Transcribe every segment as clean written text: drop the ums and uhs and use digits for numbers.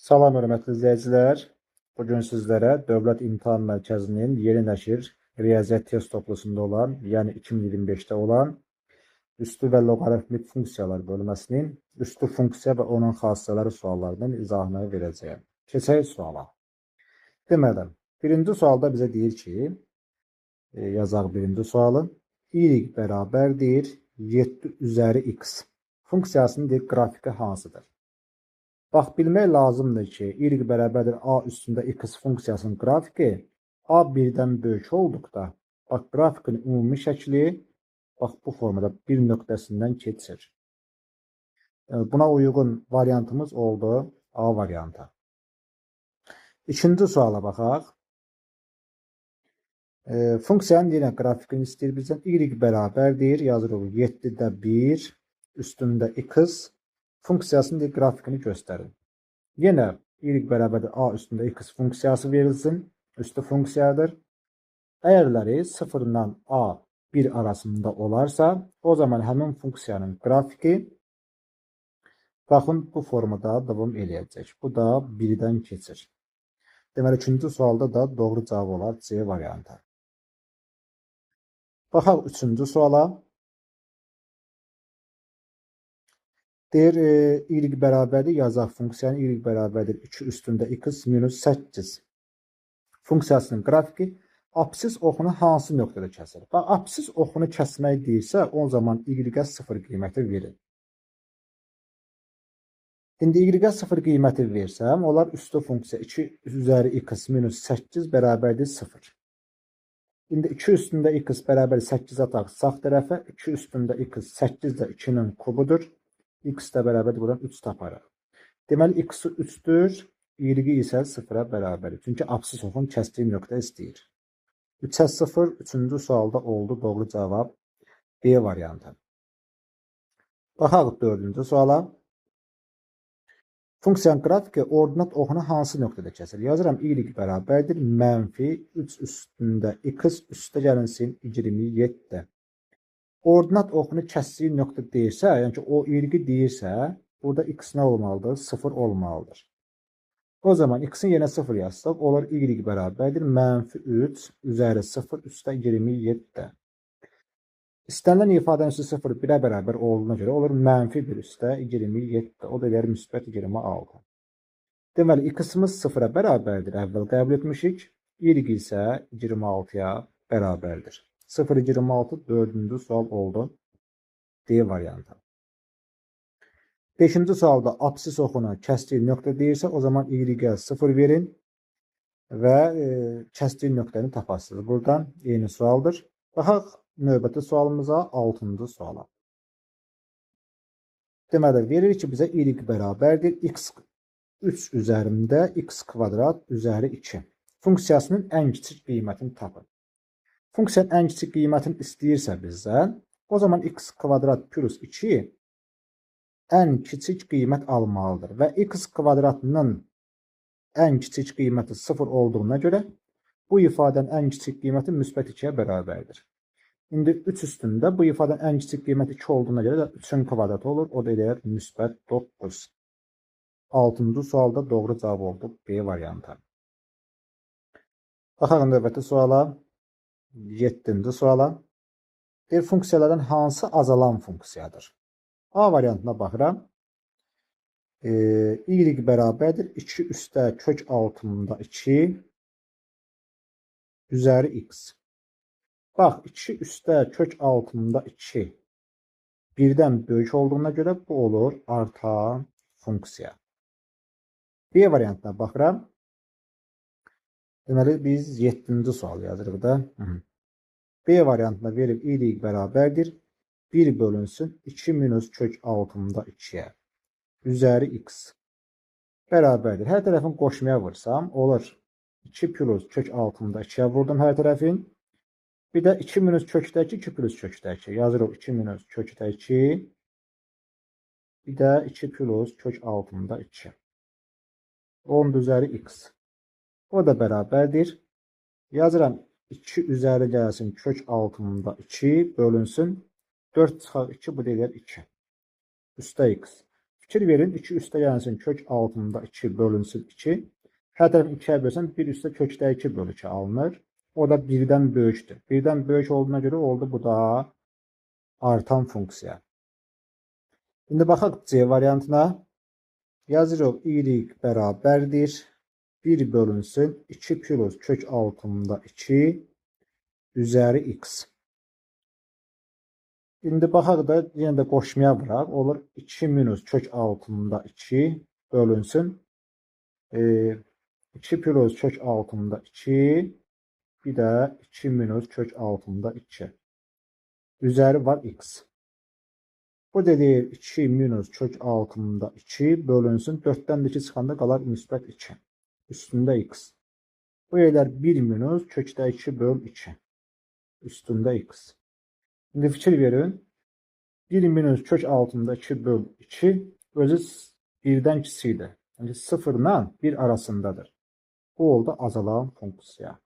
Salam hörmətli izləyicilər. Bugün sizlərə Dövlət İmtahan Mərkəzinin yeni nəşr riyaziyyat test toplusunda olan, yəni 2025-də olan üstü və loqaritmik funksiyalar bölməsinin üstü funksiya və onun xassələri suallarının izahını verəcəyəm. Keçək suala. Deməli, birinci sualda bizə deyir ki, yazaq birinci sualı. Y bərabərdir 7 üzəri x. Funksiyasının deyir, qrafiki hansıdır? Bax, bilmək lazımdır ki, y bərabərdir a üstündə x funksiyasının qrafiki a birdən böyük olduqda, bax, qrafikin ümumi şəkli bax, bu formada bir nöqtəsindən keçir. Buna uyğun variantımız oldu A variantı. İkinci suala baxaq. Funksiyanın yenə qrafikini istəyir bizdən. Y bərabərdir, yazırıq 7-də 1 üstündə x funksiyasının qrafikini göstərin. Yenə y bərabərdir a üstündə x funksiyası verilsin. Üstü funksiyadır. Əyərləri 0 ilə a 1 arasında olarsa, o zaman həmin funksiyanın qrafiki baxın bu formada davam eləyəcək. Bu da 1-dən keçir. Deməli, ikinci sualda da doğru cavab olar C variantı. Baxaq üçüncü suala. Deyir, y bərabərdir, yazaq funksiyanı y bərabərdir 2 üstündə x minus 8 funksiyasının qrafiki apsis oxunu hansı nöqtədə kəsir? Bax, apsis oxunu kəsmək deyirsə, o zaman y-ə 0 qiyməti verir. İndi y-ə 0 qiyməti versəm, olar üstü funksiya 2 üzəri x minus 8 bərabərdir 0. İndi 2 üstündə x bərabər 8 ataq sağ tərəfə, 2 üstündə x 8 də 2-nin kubudur. X də bərabərdir, buradan 3 taparıq. Deməli, x 3-dür, y isə 0-a bərabərdir. Çünki apsis oxun kəsdiyi nöqtə istəyir. 3-ə 0, 3-cü sualda oldu doğru cavab B variantı. Baxaq 4-cü suala. Funksiyanın qrafiki ordinat oxunu hansı nöqtədə kəsir? Yazıram, y bərabərdir, mənfi 3 üstündə x üstə gəlinsin 27. Ordinat oxunu kəsdiyi nöqtə deyirsə, yəni ki, o y deyirsə, burada x nə olmalıdır? 0 olmalıdır. O zaman x-in yenə 0 yazsaq, olur y bərabərdir, mənfi 3 üzəri 0 üstə 27. İstənilən ifadənin üstü 0 1-ə bərabər olduğuna görə olur mənfi 1 üstə 27. O da verir müsbət 26. Deməli, x-imiz 0-a bərabərdir, əvvəl qəbul etmişik. Y isə 26-ya bərabərdir. 0,26 4-cü sual oldu. D variantı. 5-ci sualda apsis oxunu kəsdiyi nöqtə deyirsə, o zaman y-ə 0 verin və kəsdiyi nöqtəni tapasınız. Buradan eyni sualdır. Baxaq növbəti sualımıza, 6-cı suala. Deməli, verir ki, bizə y bərabərdir x 3 üzərində x kvadrat üzəri 2. Funksiyasının ən kiçik qiymətini tapın. Funksiyanın ən kiçik qiymətini istəyirsə bizdən, o zaman x kvadrat plus 2 ən kiçik qiymət almalıdır. Və x kvadratının ən kiçik qiyməti 0 olduğuna görə bu ifadənin ən kiçik qiyməti müsbət 2-yə bərabərdir. İndi 3 üstündə bu ifadənin ən kiçik qiyməti 2 olduğuna görə də 3-ün kvadratı olur. O da eləyər müsbət 9. 6-cı sualda doğru cavab oldu B variantı. Baxaq növbəti suala. 7-ci suala. Bir funksiyalardan hansı azalan funksiyadır? A variantına baxıram. Y bərabərdir 2 üstə kök altında 2 üzəri x. Bax, 2 üstə kök altında 2 birdən böyük olduğuna görə bu olur artan funksiya. B variantına baxıram. Deməli, biz 7-ci sual yazırıq da. B variantına verib y bərabərdir 1 bölünsün 2 minus kök altında 2-yə üzəri x bərabərdir. Hər tərəfin qoşmaya vursam, olur 2 plus kök altında 2-yə vurdum hər tərəfin. Bir də 2 minus kökdəki 2 plus kökdəki. Yazırıq 2 minus kökdəki. Bir də 2 plus kök altında 2. 10 üzəri x. O da bərabərdir. Yazıram 2 üzəri gəlsin kök altında 2 bölünsün 4 çıxaq 2 bu deyilər 2. Üstə x. Fikir verin, 2 üstə gəlsin kök altında 2 bölünsün 2. Hər tərəf 2-yə bölsən 1 üstə kökdə 2 bölü 2 alınır. O da 1-dən böyükdür. 1-dən böyük olduğuna görə oldu bu da artan funksiya. İndi baxaq C variantına. Yazırıq y bərabərdir. 1 bölünsün 2 plus kök altında 2 üzəri x. İndi baxaq da yenə də qoşmaya vuraq. Olur 2 minus kök altında 2 bölünsün 2 plus kök altında 2 bir də 2 minus kök altında 2 üzəri var x. Bu dediği 2 minus kök altında 2 bölünsün 4'ten 2 çıxanda qalar müsbət 2 üstündə x. Bu yerlər 1 minus kökdə 2 böl 2 üstündə x. İndi fikir verin. 1 minus kök altında 2 böl 2 özü 1'dən kiçikdir. Yəni 0 ilə 1 arasındadır. Bu oldu azalan funksiya.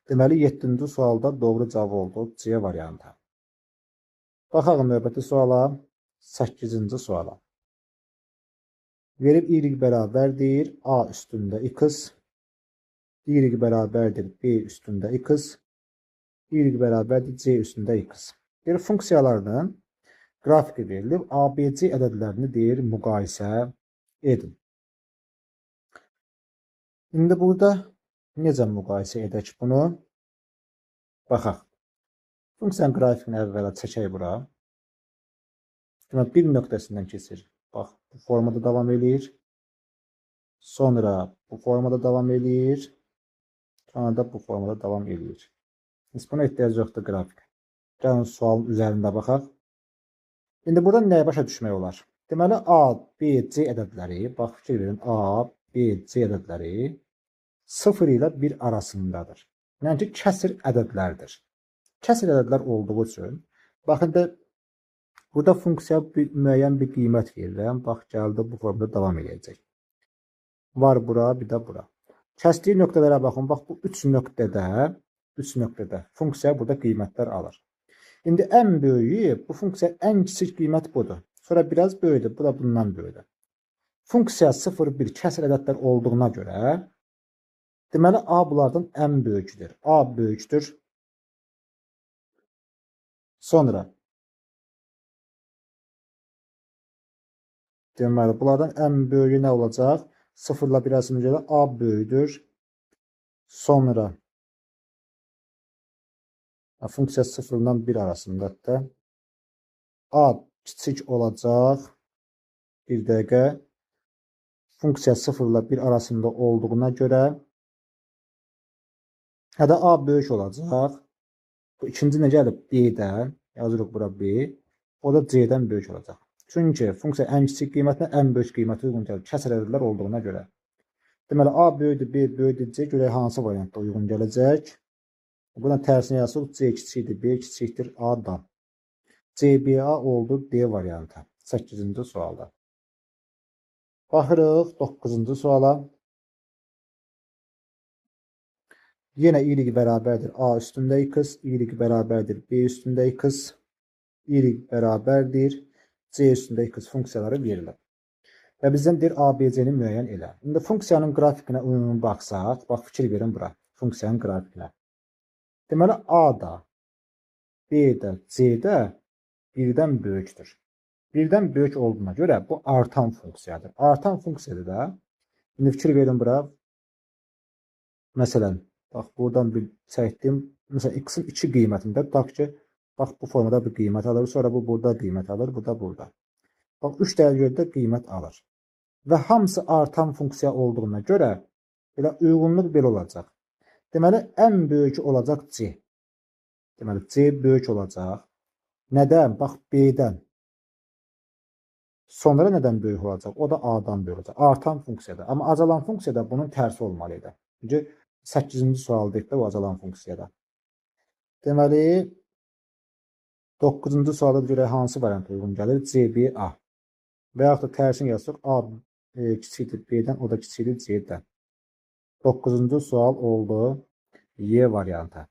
Deməli 7-ci sualda doğru cavab oldu C variantı. Baxaq növbəti suala, 8-ci suala. Verib y bərabərdir a üstündə x, y bərabərdir b üstündə x, y bərabərdir c üstündə x. Bir funksiyalarının qrafiki verilib, ABC ədədlərini deyir müqayisə edin. İndi burada necə müqayisə edək bunu? Baxaq. Funksiyanın qrafikini əvvəla çəkək bura. Bir nöqtəsindən keçir. Bax, bu formada davam edir. Sonra bu formada davam edir. Sonra da bu formada davam edir. Biz buna ehtiyac yoxdur qrafik. Gəlin sualın üzərində baxaq. İndi burada nəyə başa düşmək olar? Deməli, A, B, C ədədləri, bax fikir verin, A, B, C ədədləri 0 ilə 1 arasındadır. Yəni ki, kəsir ədədlərdir. Kəsir ədədlər olduğu üçün, baxın da, burada funksiya müəyyən bir qiymət verirəm. Bax, gəldi bu formada davam edəcək. Var bura, bir də bura. Kəsdiyi nöqtələrə baxın. Bax, bu 3 nöqtədə funksiya burada qiymətlər alır. İndi ən böyüyü, bu funksiya ən kiçik qiymət budur. Sonra biraz böyüdür, bu da bundan böyüdür. Funksiya 0-1 kəsir ədədlər olduğuna görə, deməli, A bunlardan ən böyükdür. A böyükdür. Sonra, deməli, bunlardan ən böyüyü nə olacaq? 0 ilə 1 arasında görə A böyüdür. Sonra, funksiya 0 ilə 1 arasındadır. A kiçik olacaq. Bir dəqiqə. Funksiya 0 ilə 1 arasında olduğuna görə, hədə A böyük olacaq. Bu ikinci nə gəlib? B-dən. Yazırıq bura B. O da C-dən böyük olacaq. Çünki funksiya ən kiçik qiymətinə ən böyük qiymətə uyğun gəlir. Kəsir ədədlər olduğuna görə. Deməli, A böyüdür, B böyüdür, C görək hansı variantda uyğun gələcək. Buna tərsini yazsaq, C kiçikdir, B kiçikdir A-dan. CBA oldu D variantı. 8-ci sualda. Baxırıq 9-cu suala. Yenə y bərabərdir A üstündə x, y bərabərdir B üstündə x, y bərabərdir C üstündə x funksiyaları verilir. Və bizdən deyir ABC-ni müəyyən elə. İndi funksiyanın qrafikinə uyğun baxsaq, bax fikir verin bura, funksiyanın qrafikinə. Deməli, A da, B də, C də 1-dən böyükdür. 1-dən böyük olduğuna görə bu artan funksiyadır. Artan funksiyadır da, indi fikir verin bura, məsələn, bax, buradan bir çəkdim. Məsələn, x-in 2 qiymətində, tutaq ki, bax, bu formada bir qiymət alır, sonra bu burada qiymət alır, bu da burada. Bax, 3 dərəcədə qiymət alır. Və hamısı artan funksiya olduğuna görə, belə uyğunluq belə olacaq. Deməli, ən böyük olacaq C. Deməli, C böyük olacaq. Nədən? Bax, B-dən. Sonra nədən böyük olacaq? O da A-dan böyük olacaq. Artan funksiyadır. Amma azalan funksiyada bunun tərsi olmalıydı. Çünki 8-ci sualdakı bu azalan funksiyada. Deməli, 9-cu sualda görə hansı variant uyğun gəlir? CBA. Və yaxud da tərsini yazsaq, A kiçikdir B-dən, o da kiçikdir C-dən. 9-cu sual oldu Y variantı.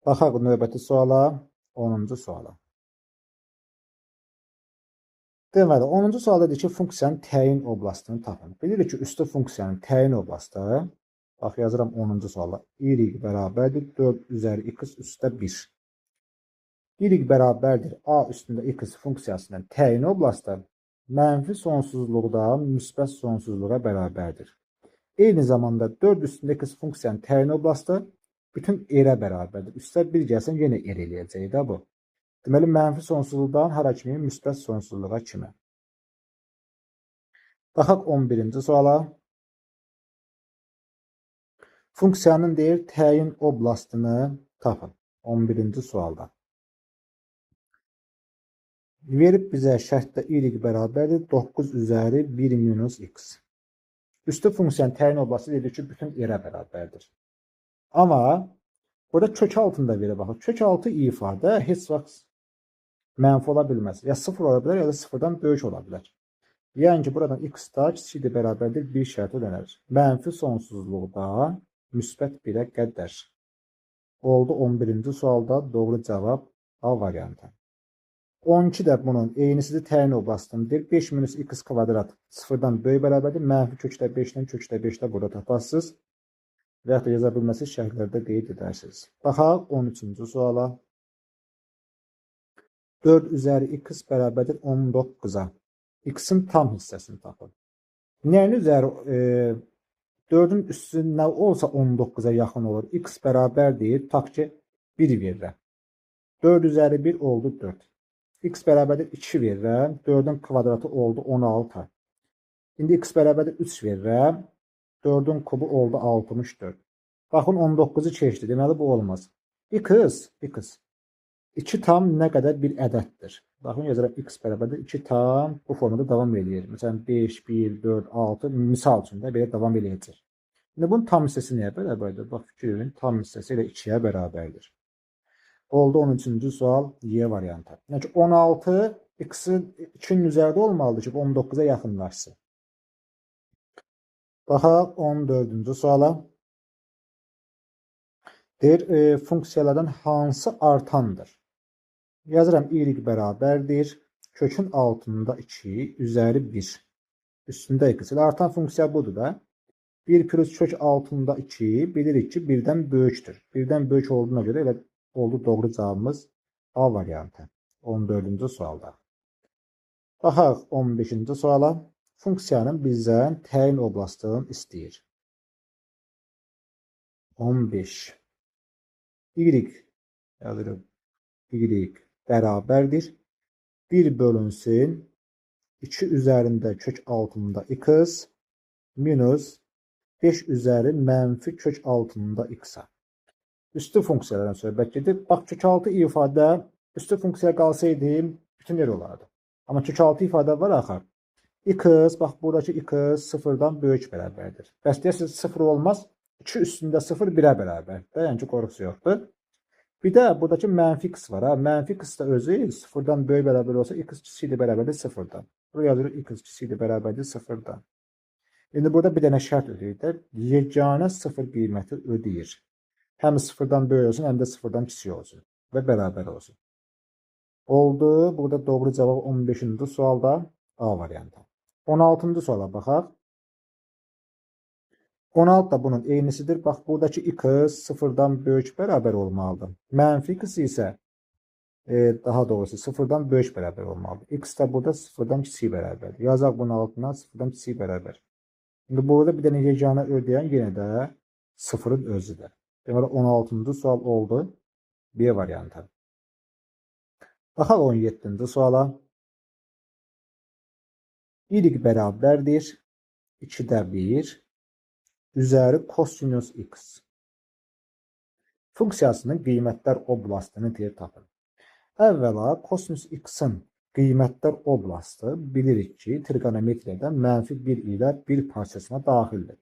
Baxaq növbəti suala, 10-cu suala. Deməli, 10-cu sualda deyir ki, funksiyanın təyin oblastını tapın. Bilirik ki, üstü funksiyanın təyin oblastı, bax yazıram 10-cu suala, y bərabərdir 4 üzəri x üstə 1. Y bərabərdir a üstündə x funksiyasının təyin oblastı mənfi sonsuzluqdan müsbət sonsuzluğa bərabərdir. Eyni zamanda 4 üstündə x funksiyanın təyin oblastı bütün r-ə bərabərdir. Üstə 1 gəlsən yenə r eləyəcək də bu. Deməli, mənfi sonsuzluqdan hara kimi? Müsbət sonsuzluğa kimi. Baxaq 11-ci suala. Funksiyanın deyir, təyin oblastını tapın. 11-ci sualda. Verib bizə şərtdə y bərabərdir 9 üzəri 1 minus x. Üstü funksiyanın təyin oblastı dedik ki, bütün r-ə bərabərdir. Amma burada kök altında verə baxaq. Kök altı ifadə heç vaxt mənfi ola bilməz. Ya 0 ola bilər, ya da 0-dan böyük ola bilər. Yəni ki, buradan x da kiçikdir bərabərdir bir şərti ödənir. Mənfi sonsuzluqda müsbət 1-ə qədər. Oldu 11-ci sualda doğru cavab A variantı. 12 də bunun eynisidir təyin oblastındır. 5 minus x kvadrat 0-dan böyük bərabərdir. Mənfi kökdə 5-dən kökdə 5-də burada taparsınız. Və yaxud da yaza bilməsiz şərhlərdə qeyd edərsiniz. Baxaq 13-cü suala. 4 üzəri x bərabərdir 19-a. X-in tam hissəsini tapın. Nəyin üzəri 4-ün üstü nə olsa 19-a yaxın olur. X bərabərdir. Tutaq ki 1 verirəm. 4 üzəri 1 oldu 4. X bərabərdir 2 verirəm. 4-ün kvadratı oldu 16. İndi x bərabərdir 3 verirəm. 4-ün kubu oldu 64. Baxın 19-u keçdi. Deməli bu olmaz. X 2 tam nə qədər bir ədəddir. Baxın yazıram x bərabərdir 2 tam bu formada davam eləyir. Məsələn 5, 1, 4, 6 misal üçün də belə davam eləyəcək. İndi bunun tam hissəsi nəyə bərabərdir? Bax fikrin tam hissəsi ilə 2-yə bərabərdir. Oldu 13-cü sual Y variantı. Yəni 16 x-in 2-nin üzərində olmalıdır ki, 19-a yaxınlaşsın. Baxaq 14-cü suala. Deyir, funksiyalardan hansı artandır? Yazıram y bərabərdir. Kökün altında 2 üzəri 1. Üstündə x. Artan funksiya budur da. 1 plus kök altında 2 bilirik ki 1-dən böyükdür. 1-dən böyük olduğuna görə elə oldu doğru cavabımız A variantı. 14-cü sualda. Baxaq 15-ci suala. Funksiyanın bizdən təyin oblastını istəyir. 15. Yazırım. Y bərabərdir. 1 bölünsün 2 üzərində kök altında x minus 5 üzəri mənfi kök altında x-a. Üstü funksiyalardan söhbət gedir. Bax, kök altı ifadə üstü funksiya qalsaydı bütün yer olardı. Amma kök altı ifadə var axı. X, bax, buradakı x 0-dan böyük bərabərdir. Bəs deyəsiniz 0 olmaz. 2 üstündə 0 1-ə bərabər. Yəni ki, qorxusu yoxdur. Bir də buradakı mənfi x var. Mənfi x da özü 0-dan böyük bərabər olsa x kiçikdir bərabərdir 0-dan. Buraya yazırıq x kiçikdir bərabərdir 0-dan. İndi burada bir dənə şərt ödəyir də. Yeganə 0 qiyməti ödəyir. Həm 0-dan böyük olsun, həm də 0-dan kiçik olsun. Və bərabər olsun. Oldu. Burada doğru cavab 15-ci sualda A variantı. 16-cı suala baxaq. 16 da bunun eynisidir. Bax, buradakı x 0-dan böyük bərabər olmalıdır. Mənfi x isə daha doğrusu 0-dan böyük bərabər olmalıdır. X da burada 0-dan kiçik bərabərdir. Yazaq bunun altına 0-dan kiçik bərabər. İndi burada bir dənə yeganə ödəyən yenə də 0-ın özüdür. Deməli 16-cı sual oldu. B variantı. Baxaq 17-ci suala. Y bərabərdir 2-də 1 üzəri kosinus x. Funksiyasının qiymətlər oblastını deyir tapın. Əvvəla kosinus x-in qiymətlər oblastı bilirik ki, trigonometriyada -1 ilə 1 parçasına daxildir.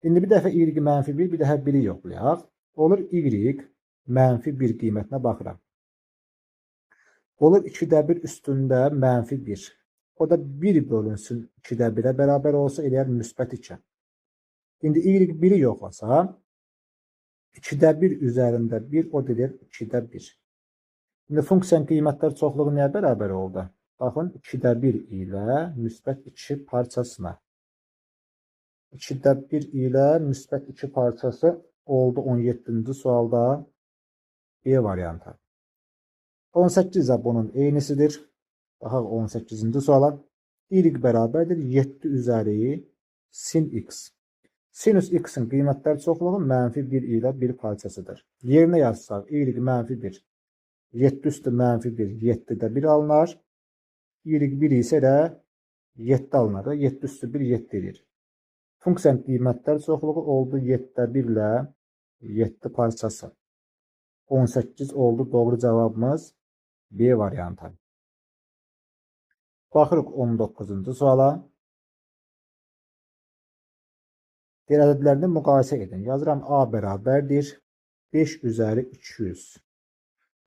İndi bir dəfə y -1, bir dəfə 1-i yoxlayaq. Olur y -1 qiymətinə baxıram. Olur 2-də 1 üstündə -1. O da 1 bölünsün 2-də 1-ə bərabər olsa eləyər müsbət 2. İndi y 1-i yoxlasam 2-də 1 üzərində 1 o deyir 2-də 1. İndi funksiyanın qiymətlər çoxluğu nəyə bərabər oldu? Baxın 2'də 1 ilə müsbət 2 parçasına. 2'də 1 ilə müsbət 2 parçası oldu 17-ci sualda B variantı. 18 də bunun eynisidir. Baxaq 18-ci suala. Y bərabərdir 7 üzəri sin x. Sinüs x'in qiymətlər çoxluğu -1 ilə 1 parçasıdır. Yerinə yazsaq y -1. 7 üstü -1 7'də 1 alınır. Y1 isə də 7 alınır. 7 üstü 1 7 edir. Funksiyanın qiymətlər çoxluğu oldu 7'də 1 ilə 7 parçası. 18 oldu doğru cavabımız B variantı. Baxırıq 19-cu suala. Diğer ədədlərini müqayisə edin. Yazıram A bərabərdir 5 üzəri 200.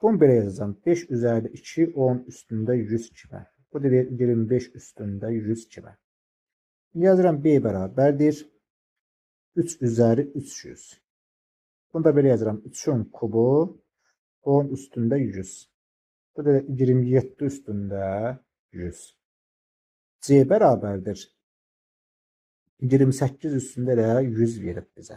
Bunu belə yazacağım. 5 üzəri 2 10 üstündə 100 kimi. Bu da 25 üstündə 100 kimi. Yazıram B bərabərdir 3 üzəri 300. Bunu da belə yazıram. 3'ün kubu 10 üstündə 100. Bu da 27 üstündə 100. C bərabərdir 28 üstündə də 100 verib bizə.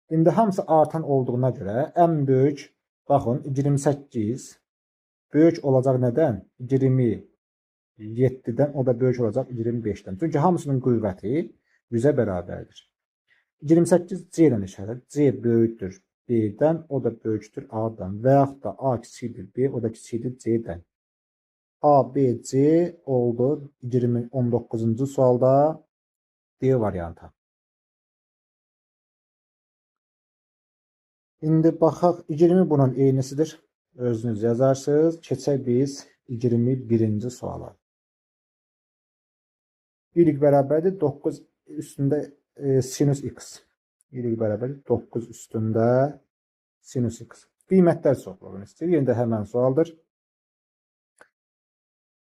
İndi hamısı artan olduğuna görə ən böyük, baxın 28 böyük olacaq nədən? 27'dən, o da böyük olacaq 25'dən. Çünki hamısının qüvvəti 100'ə bərabərdir. 28 C ilə işarət. C böyükdür B'dən, o da böyükdür A'dan. Və yaxud da A kiçikdir B, o da kiçikdir C'dən. A, B, C oldu 19-cu sualda D variantı. İndi baxaq 20 bunun eynisidir. Özünüz yazarsınız. Keçək biz 21-ci suala. Y bərabərdir 9 üstündə sinüs x. Y bərabərdir 9 üstündə sinüs x. Qiymətlər çoxluğunu istəyir. Yenə də həmən sualdır.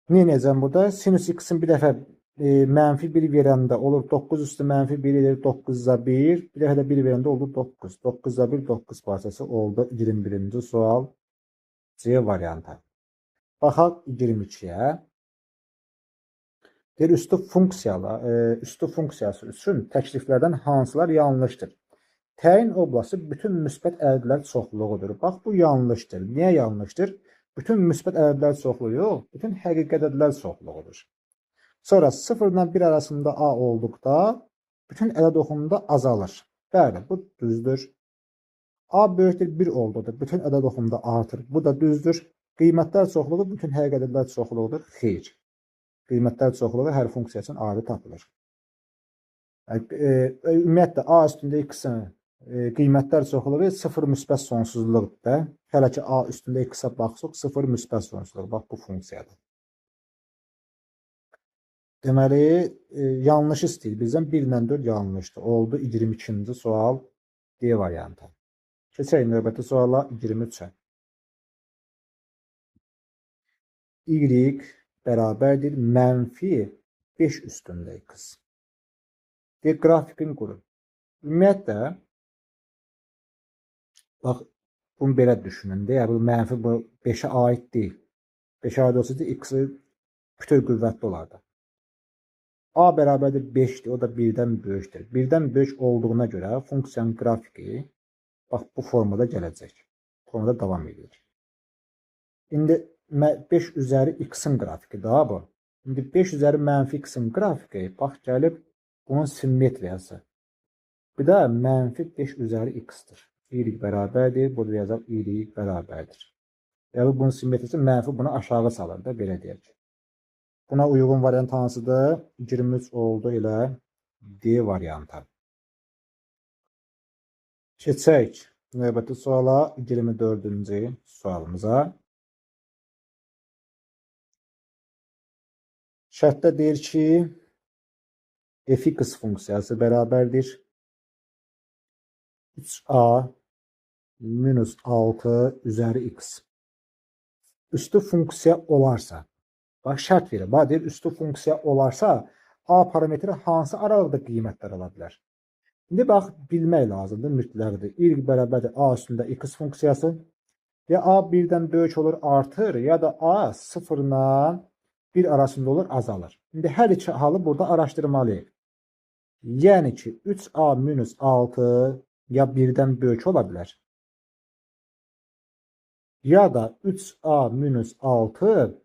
Ne edəcəm burada? Sinüs x'in bir dəfə -1 verəndə olur 9 üstü -1 edir 9'da 1. Bir dəfə də 1 verəndə olur 9. 9'da 1 9 parçası oldu 21-ci sual C variantı. Baxaq 22'yə. Üstü funksiyası üçün təkliflərdən hansılar yanlışdır? Təyin oblasti bütün müsbət ədədlər çoxluğudur. Bax bu yanlışdır. Niyə yanlışdır? Bütün müsbət ədədlər çoxluğu yox, bütün həqiqi ədədlər çoxluğudur. Sonra 0 ilə 1 arasında A olduqda bütün ədəd oxumunda azalır. Bəli, bu düzdür. A böyükdür 1 olduqda bütün ədəd oxumunda artır. Bu da düzdür. Qiymətlər çoxluğu bütün həqiqi ədədlər çoxluğudur. Xeyr. Qiymətlər çoxluğu hər funksiya üçün ayrı tapılır. Ümumiyyətlə A üstündə x-in qiymətlər çoxluğu 0 müsbət sonsuzluqdur. Hələ ki A üstündə x-ə baxsaq 0 müsbət sonsuzluq. Bax bu funksiyadır. Deməli, yanlış istəyir. Bizdən 1 ilə 4 yanlışdır. Oldu 22-ci sual D variantı. Keçək növbəti suala 23-ə. Y bərabərdir -5 üstündə x. Qrafikin qurun. Ümumiyyətlə, bax, bunu belə düşünün. Bu mənfi bu 5'ə aid deyil. 5'ə aid olsaydı x-i bütöv qüvvətli olardı. A bərabərdir 5'dir, o da 1'dən böyükdür. 1'dən böyük olduğuna görə funksiyanın qrafiki bax bu formada gələcək. Formada davam edir. İndi 5 üzəri x-in qrafiki daha bu. İndi 5 üzəri -x-in qrafiki bax gəlib bunun simmetriyası. Bir də -5 üzəri x-dir. Y bərabərdir. Burada yazaq y bərabərdir. Yəni bunun simmetrisi mənfi bunu aşağı salır da belə deyək. Buna uyğun variant hansıdır? 23 oldu elə D variantı. Keçək növbəti suala 24-cü sualımıza. Şərtdə deyir ki, f(x) funksiyası bərabərdir 3a minus 6 üzəri x. Üstü funksiya olarsa, bax şərt verir. Bax deyir, üstü funksiya olarsa, a parametri hansı aralıqda qiymətlər ala bilər? İndi bax, bilmək lazımdır, mütləqdir. Y bərabərdir a üstündə x funksiyası. Ya A birden böyük olur artır ya da A sıfırla 1 arasında olur azalır. Şimdi her iki halı burada araştırmalıyıq. Yəni ki 3A minus 6 ya birden böyük olabilir ya da 3A minus 6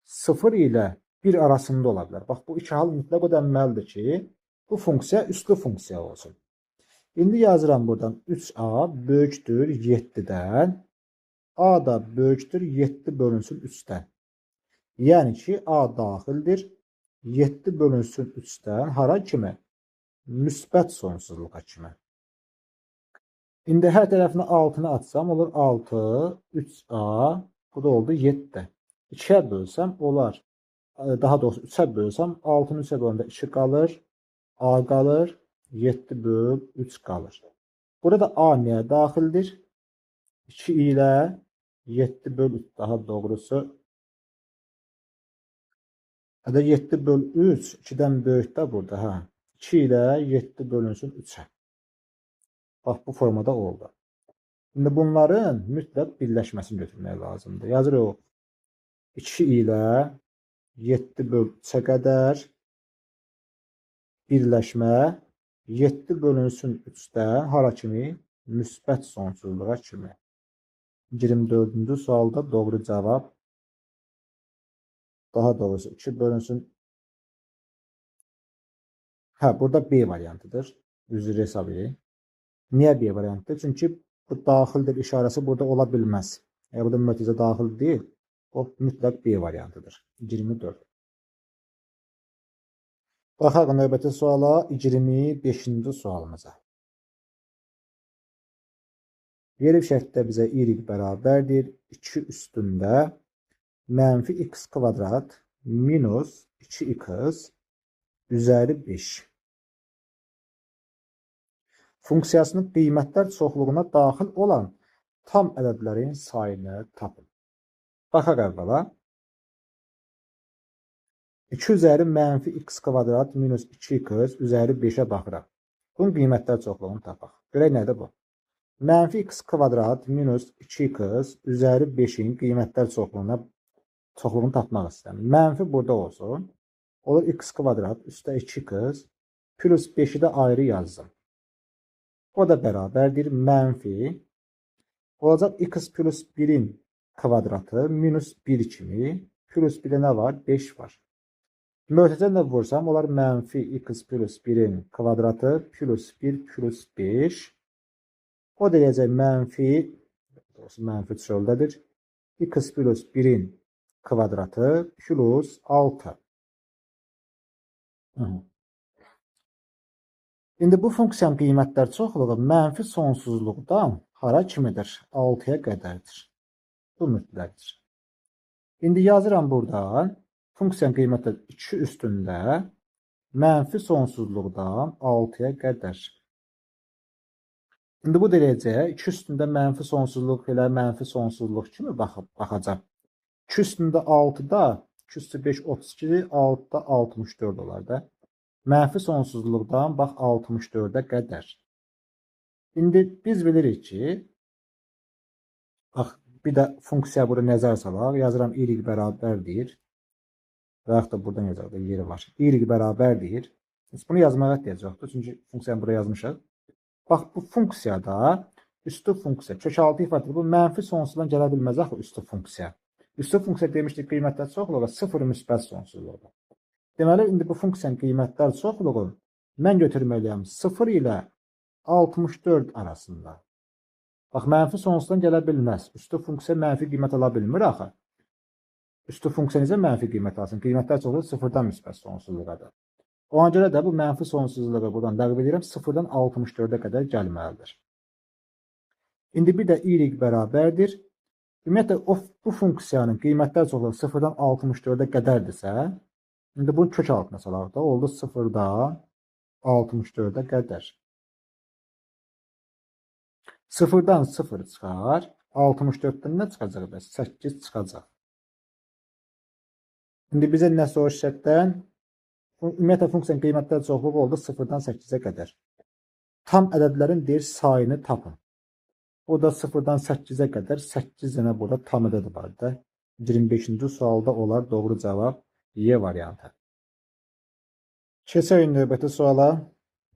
0 ile 1 arasında olabilir. Bak bu iki hal mütləq ödənməlidir ki bu funksiya üslü funksiya olsun. İndi yazıram buradan 3A böyükdür 7'den. A da böyükdür 7 bölünsün 3'dən. Yəni ki A daxildir. 7 bölünsün 3'dən hara kimi? Müsbət sonsuzluğa kimi. İndi hər tərəfinə 6'nı atsam olur 6, 3A, bu da oldu 7. 2'ye bölsəm olar. Daha doğrusu 3'e bölsəm 6'nı 3'e böləndə 2 qalır. A qalır. 7 böl 3 qalır. Burada A niyə daxildir? 2 ilə 7 böl 3 daha doğrusu. Hədə 7 böl 3 2'dən böyük də burada. Ha. 2 ilə 7 bölünsün 3'e. Bax bu formada oldu. Şimdi bunların mütləq birləşməsini götürmək lazımdır. Yazırıq 2 ilə 7 böl 3'e qədər birləşmə 7 bölünsün 3'dən hara kimi? Müsbət sonsuzluğa kimi. 24-cü sualda doğru cavab daha doğrusu 2 bölünsün. Ha burada B variantıdır. Üzrü hesab edin. Niyə B variantıdır? Çünki bu daxildir işarəsi burada ola bilməz. Eğer burada mötərizə daxil deyil, o mütləq B variantıdır. 24. Baxaq növbəti suala 25-ci sualımıza. Verib şərtdə bizə y bərabərdir 2 üstündə mənfi x kvadrat minus 2x üzəri 5. Funksiyasının qiymətlər çoxluğuna daxil olan tam ədədlərin sayını tapın. Baxaq əvvəla. 2 üzəri mənfi x kvadrat minus 2x üzəri 5'e baxıraq. Bunun qiymətlər çoxluğunu tapaq. Görək nədir bu? Mənfi x kvadrat minus 2x üzəri 5'in qiymətlər çoxluğunu tapmaq istəyirəm. Mənfi burada olsun. Olur x kvadrat üstə 2x plus 5'i də ayrı yazdım. O da bərabərdir mənfi. Olacaq x plus 1'in kvadratı minus 1 kimi. Plus 1'e nə var? 5 var. Mötərizə vursam olar mənfi x plus 1'in kvadratı plus 1 plus 5. O deyəcək mənfi çöldədir. X plus 1'in kvadratı plus 6. İndi bu funksiyanın qiymətlər çoxluğu mənfi sonsuzluqdan hara kimidir? 6'ya qədərdir. Bu mütləqdir. İndi yazıram buradan. Funksiyanın qiymətləri 2 üstündə mənfi sonsuzluqdan 6'ya qədər. İndi bu deyəcək 2 üstündə mənfi sonsuzluq ilə mənfi sonsuzluq kimi baxacaq. 2 üstündə 6'da 2 üstü 5 32, 6'da 64 olar da. Mənfi sonsuzluqdan bax 64'e qədər. İndi biz bilirik ki, bax bir də funksiya burada nəzər salaq. Yazıram y bərabərdir. Və yaxud da buradan yazaq da yeri var. Y bərabərdir. Bunu yazmağa ehtiyacaqdır. Çünki funksiyanı buraya yazmışıq. Bax bu funksiyada üstü funksiya kökaltı ifadə bu mənfi sonsuzdan gələ bilməz axı üstü funksiya. Üstü funksiya demişdik qiymətlər çoxluğu 0 müsbət sonsuzluğu. Deməli, indi bu funksiyanın qiymətlər çoxluğu mən götürməliyəm 0 ilə 64 arasında. Bax, mənfi sonsuzdan gələ bilməz. Üstü funksiya mənfi qiymət ala bilmir axı. Üstü funksiya necə mənfi qiymət alsın? Qiymətlər çoxluğu 0-dan müsbət sonsuzluğadır. Ona görə də bu mənfi sonsuzluğu buradan ləğv edirəm 0-dan 64'e qədər gəlməlidir. İndi bir də y bərabərdir. Ümumiyyətlə, bu funksiyanın qiymətlər çoxluğu 0-dan 64'e qədərdirsə, İndi bunu kök altına salaq da. Oldu 0'dan 64'e qədər. 0'dan 0 çıxar. 64'dən nə çıxacaq? 8 çıxacaq. İndi bizə nə soruşacaqdan? Ümumiyyətlə funksiyanın qiymətlər çoxluğu oldu 0'dan 8'e qədər. Tam ədədlərin sayını tapın. O da 0-dan 8-ə qədər 8 dənə burada tam ədəd var da. 25-ci sualda olar doğru cavab Y variantı. Keçək növbəti suala.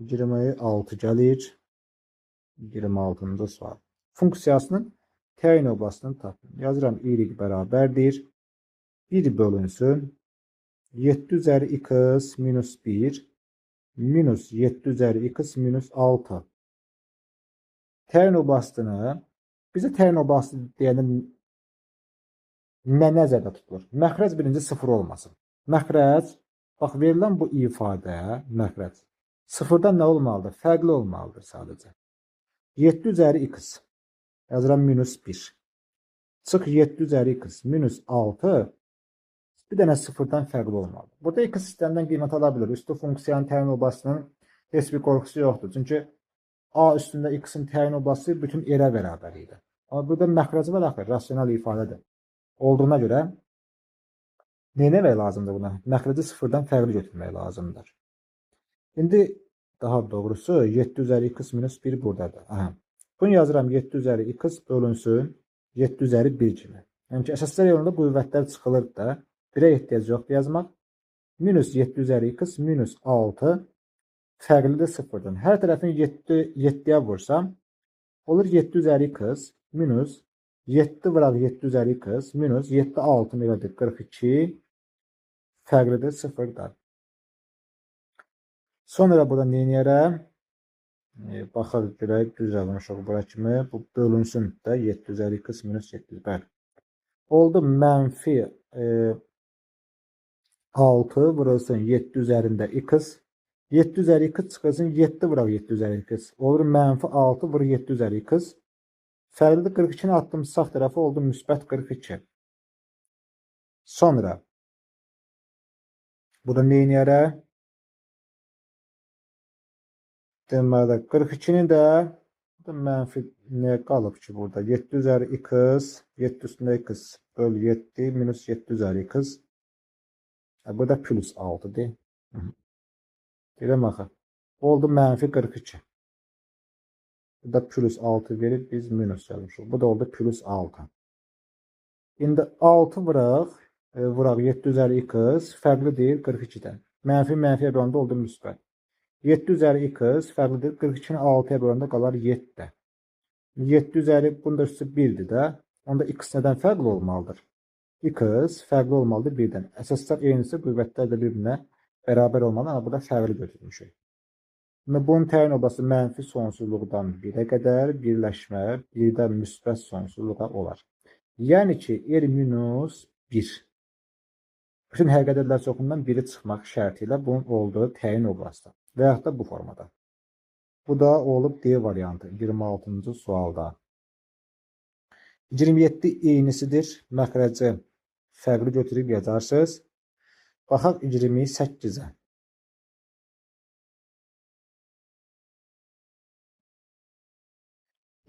26 gəlir. 26-cı sual. Funksiyasının təyin oblasını tapın. Yazıram y bərabərdir. 1 bölünsün 7 üzəri x minus 1 minus 7 üzəri x minus 6. Təyin oblastını, bizə təyin oblastı deyəndə nə nəzərdə tutulur? Məxrəc birinci 0 olmasın. Məxrəc, bax verilən bu ifadə, məxrəc 0-dan nə olmalıdır? Fərqli olmalıdır sadəcə. 7 üzəri x yazıram minus 1. Çıx 7 üzəri x minus 6 bir dənə 0-dan fərqli olmalıdır. Burada x sistemdən qiymət ala bilir. Üstü funksiyanın təyin oblastının heç bir qorxusu yoxdur. Çünki A üstündə x-in təyin oblası bütün R-ə bərabər idi. Amma burada məxrəci var axı, rasional ifadədir. Olduğuna görə nə etmək lazımdır buna? Məxrəci 0-dan fərqli götürmək lazımdır. İndi daha doğrusu 7 üzəri x minus 1 buradadır. Aha. Bunu yazıram 7 üzəri x bölünsün 7 üzəri 1 kimi. Yəni ki, əsaslar yolunda qüvvətlər çıxılır da. 1-ə ehtiyac yoxdur yazmaq. Minus 7 üzəri x minus 6 fərqlidir 0-dan. Hər tərəfini 7-yə vursam, olur 7 üzəri x minus 7 vuraq 7 üzəri x minus 7 6 elədir 42 fərqlidir 0-dan. Sonra burada nə edərəm? Baxaq görək, düz yazmışıq bura kimi. Bu bölünsün də 7 üzəri x minus 7. Bəli. Oldu mənfi 6 vurulsun 7 üzərində x. 7 üzəri x çıxırsın 7 vuraq 7 üzəri x. Olur mənfi 6 vur 7 üzəri x. Fərqli 42-ni attım sağ tərəfə oldu müsbət 42. Sonra burada nə edərəm? Deməli 42-ni də mənfi nə qalıb ki burada? 7 üzəri x 7 üstündə x böl 7 minus 7 üzəri x. Burada plus 6'dir. Deyirəm axı. Oldu mənfi 42. Burada plus 6 verib biz minus yazmışıq. Bu da oldu plus 6. İndi 6 vuraq 7 üzəri x fərqli deyil 42-dən. Mənfi mənfiyə böləndə oldu müsbət. 7 üzəri x fərqlidir 42-ni 6-ya böləndə qalar 7. 7 üzəri bunda üstü 1'dir də. Onda x nədən fərqli olmalıdır? X fərqli olmalıdır 1-dən. Əsaslar eynisi, qüvvətlər də bir-birinə bərabər olmalı, amma burada fərqli götürmüşük. Bunun təyin oblası mənfi sonsuzluqdan 1-ə qədər birləşmə 1-dən müsbət sonsuzluğa olar. Yəni ki, R minus 1. Bütün həqiqətlər çoxundan 1-i çıxmaq şərti ilə bunun olduğu təyin oblası. Və yaxud da bu formada. Bu da olub D variantı 26-cı sualda. 27 eynisidir. Məxrəci fərqli götürüb yazarsınız. Baxaq 28-ə.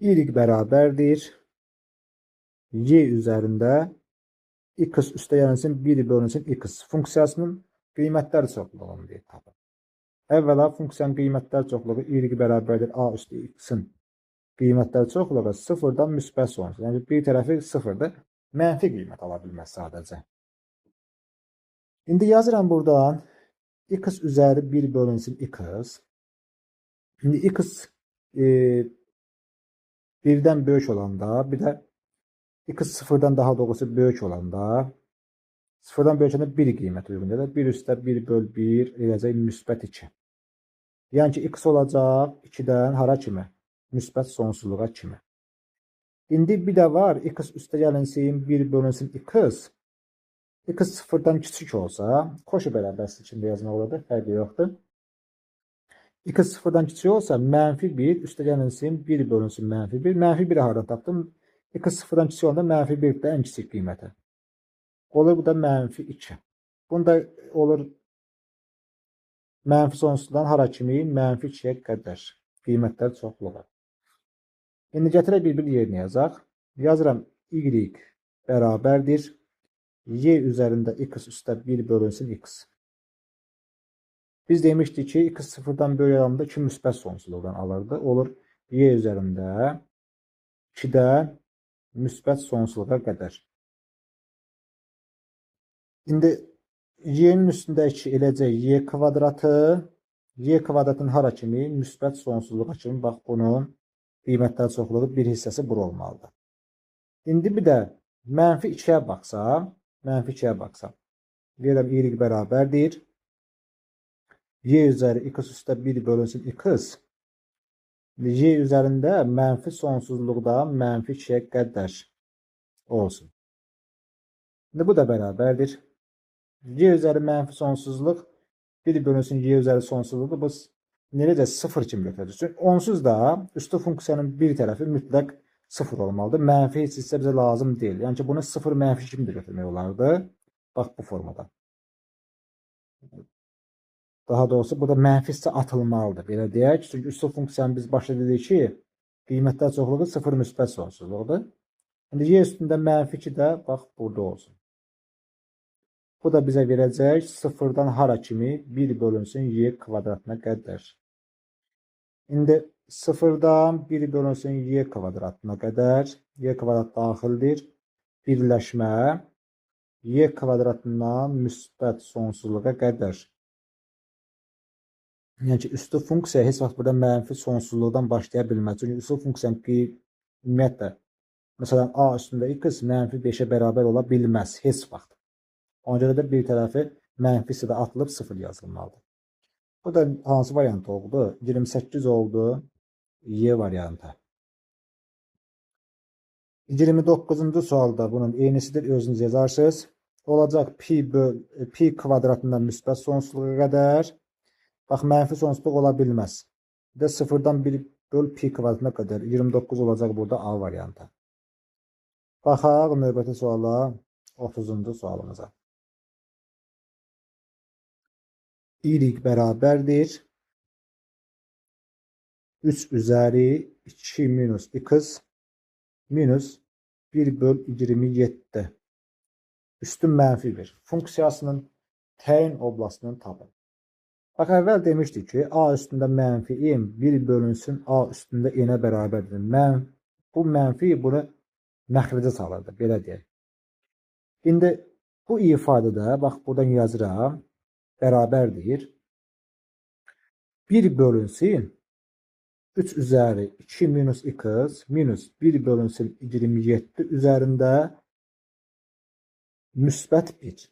Y bərabərdir. Y üzərində x üstəyənsin 1 bölünsün x funksiyasının qiymətlər çoxluğunu deyib tapın. Əvvəla funksiyanın qiymətlər çoxluğu y bərabərdir a üstü x-in qiymətlər çoxluğu 0-dan müsbət sonsuz. Yəni bir tərəfi 0-dır. Mənfi qiymət ala bilməz sadəcə. İndi yazıram buradan x üzəri 1 bölünsün x. İndi x 1-dən böyük olanda, bir də x 0-dan daha doğrusu böyük olanda, 0-dan böyük olanda 1 qiymət uyğundur. 1 üstə 1 böl 1 eləcək müsbət 2. Yəni ki, x olacaq 2-dən hara kimi? Müsbət sonsuzluğa kimi. İndi bir də var, x üstə gəlinsin 1 bölünsün x. X 0-dan kiçik olsa, koşu bərabərsi içində yazmaq olardı, fərqi yoxdur. X 0-dan kiçik olsa, mənfi 1 üstə gəlinsin 1 bölünsün mənfi 1. Mənfi 1-i harada tapdım? X 0-dan kiçik olanda mənfi 1-də ən kiçik qiyməti. Olur bu da mənfi 2. Bunda olur mənfi sonsuzdan hara kimi? Mənfi 2-yə qədər qiymətlər çoxluğu. İndi gətirək bir-bir yerinə yazaq. Yazıram y bərabərdir. Y üzərində x üstə 1 bölünsün x. Biz demişdik ki, x 0-dan böyük olanda 2 müsbət sonsuzluqdan alırdı. Olur y üzərində 2-dən müsbət sonsuzluğa qədər. İndi y-nin üstündəki eləcək y kvadratı, y kvadratın hara kimi? Müsbət sonsuzluğa kimi. Bax, bunun qiymətlər çoxluğu bir hissəsi bura olmalıdır. İndi bir də mənfi 2-yə baxsam, deyirəm y bərabərdir. Y üzəri x üstə 1 bölünsün x. Y üzərində mənfi sonsuzluqdan mənfi 2-yə qədər olsun. İndi bu da bərabərdir. Y üzəri mənfi sonsuzluq 1 bölünsün y üzəri sonsuzluqdur. Bu necə 0 kimi götürəcək. Çünki onsuz da üstü funksiyanın bir tərəfi mütləq 0 olmalıdır. Mənfi heç hissə bizə lazım deyil. Yəni ki, bunu 0 mənfi kimi də götürmək olardı. Bax, bu formada. Daha doğrusu, burada mənfi hissə atılmalıdır. Belə deyək. Çünki üstü funksiyanın biz başda dedik ki, qiymətlər çoxluğu 0 müsbət sonsuzluqdur. İndi y üstündə mənfi 2 də bax, burada olsun. Bu da bizə verəcək 0-dan hara kimi 1 bölünsün y kvadratına qədər. İndi 0-dan 1 bölünsün y kvadratına qədər. Y kvadrat daxildir. Birləşmə y kvadratından müsbət sonsuzluğa qədər. Yəni ki, üstü funksiya heç vaxt burada mənfi sonsuzluqdan başlaya bilməz. Çünki üstü funksiyanın ümumiyyətlə, məsələn, a üstündə x mənfi 5-ə bərabər ola bilməz heç vaxt. Ona görə də bir tərəfi mənfi hissədə atılıb 0 yazılmalıdır. Bu da hansı variant oldu? 28 oldu. Y variantı. 29-cu sualda bunun eynisidir. Özünüz yazarsınız. Olacaq pi kvadratından müsbət sonsuzluğa qədər. Bax, mənfi sonsuzluq ola bilməz. Bir də 0-dan 1 böl pi kvadratına qədər. 29 olacaq burada A variantı. Baxaq növbəti suala, 30-cu sualımıza. Y bərabərdir 3 üzəri 2 minus x minus 1 böl 27. Üstün mənfi 1. Funksiyasının təyin oblastını tapın. Bax, əvvəl demişdik ki, a üstündə mənfi m 1 bölünsün a üstündə n-ə bərabərdir. Bu mənfi bunu məxrəcə salırdı, belə deyək. İndi bu ifadədə, bax, buradan yazıram, bərabərdir. 1 bölünsün 3 üzəri 2 minus x minus 1 bölünsün 27 üzərində müsbət 1.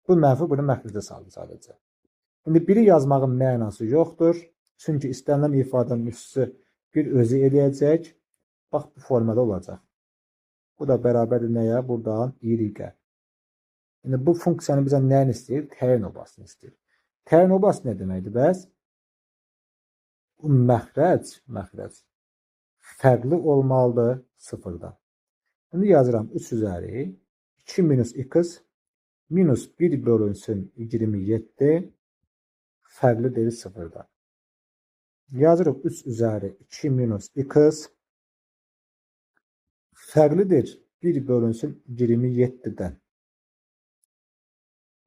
Bu mənfi bunu məxrəcə saldı sadəcə. İndi biri yazmağın mənası yoxdur. Çünki istənilən ifadənin üstü bir özü eləyəcək. Bax, bu formada olacaq. Bu da bərabərdir nəyə? Buradan y-ə. İndi bu funksiyanı bizə nəyin istəyir? Təyin oblastını istəyir. Təyin oblast nə deməkdir bəs? Bu məxrəc fərqli olmalıdır 0-dan. İndi yazıram 3 üzəri 2 minus x minus 1 bölünsün 27 fərqlidir 0-dan. Yazırıq 3 üzəri 2 minus x fərqlidir 1 bölünsün 27-dən.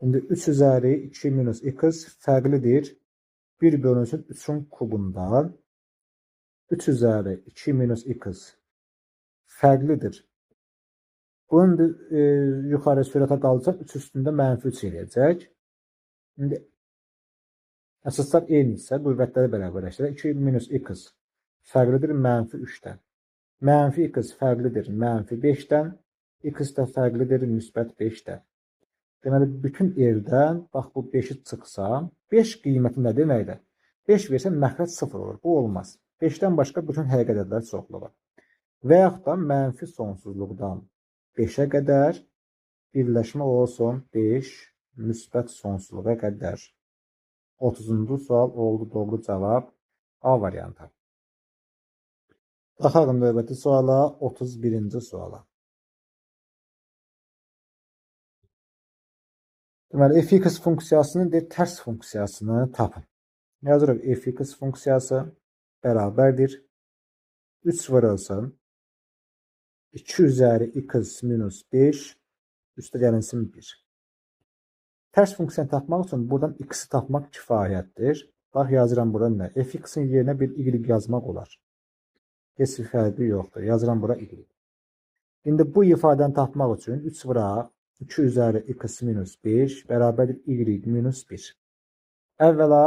İndi 3 üzəri 2 minus x fərqlidir 1 bölünsün 3-ün kubundan. 3 üzəri 2 minus x fərqlidir. Bunun yuxarı sürətə qalacaq 3 üstündə mənfi 3 eləyəcək. İndi əsaslar eyni isə qüvvətləri bərabərləşdirək. 2 minus x fərqlidir mənfi 3-dən. Mənfi x fərqlidir mənfi 5-dən. X də fərqlidir müsbət 5-dən. Deməli, bütün yerdən, bax, bu 5-i çıxsam, 5 qiyməti nə deməkdir? 5 versən məxrəc 0 olur. Bu olmaz. 5-dən başqa bütün həqiqət ədədlər çoxluğu. Və yaxud da mənfi sonsuzluqdan 5-ə qədər birləşmə olsun 5 müsbət sonsuzluğa qədər. 30-cu sual oldu doğru cavab A variantı. Baxalım növbəti suala, 31-ci suala. Deməli, f(x) funksiyasının tərs funksiyasını tapın. Yazırıq f(x) funksiyası bərabərdir 3 vurulsun 2 üzəri x minus 5 üstə gəlinsin 1. Tərs funksiyanı tapmaq üçün buradan x-i tapmaq kifayətdir. Bax, yazıram buradan nə? f(x)in yerinə bir y yazmaq olar. Heç bir fərqi yoxdur. Yazıram bura y. İndi bu ifadəni tapmaq üçün 3 vuraq. 2 üzəri x minus 5 bərabərdir y minus 1. Əvvəla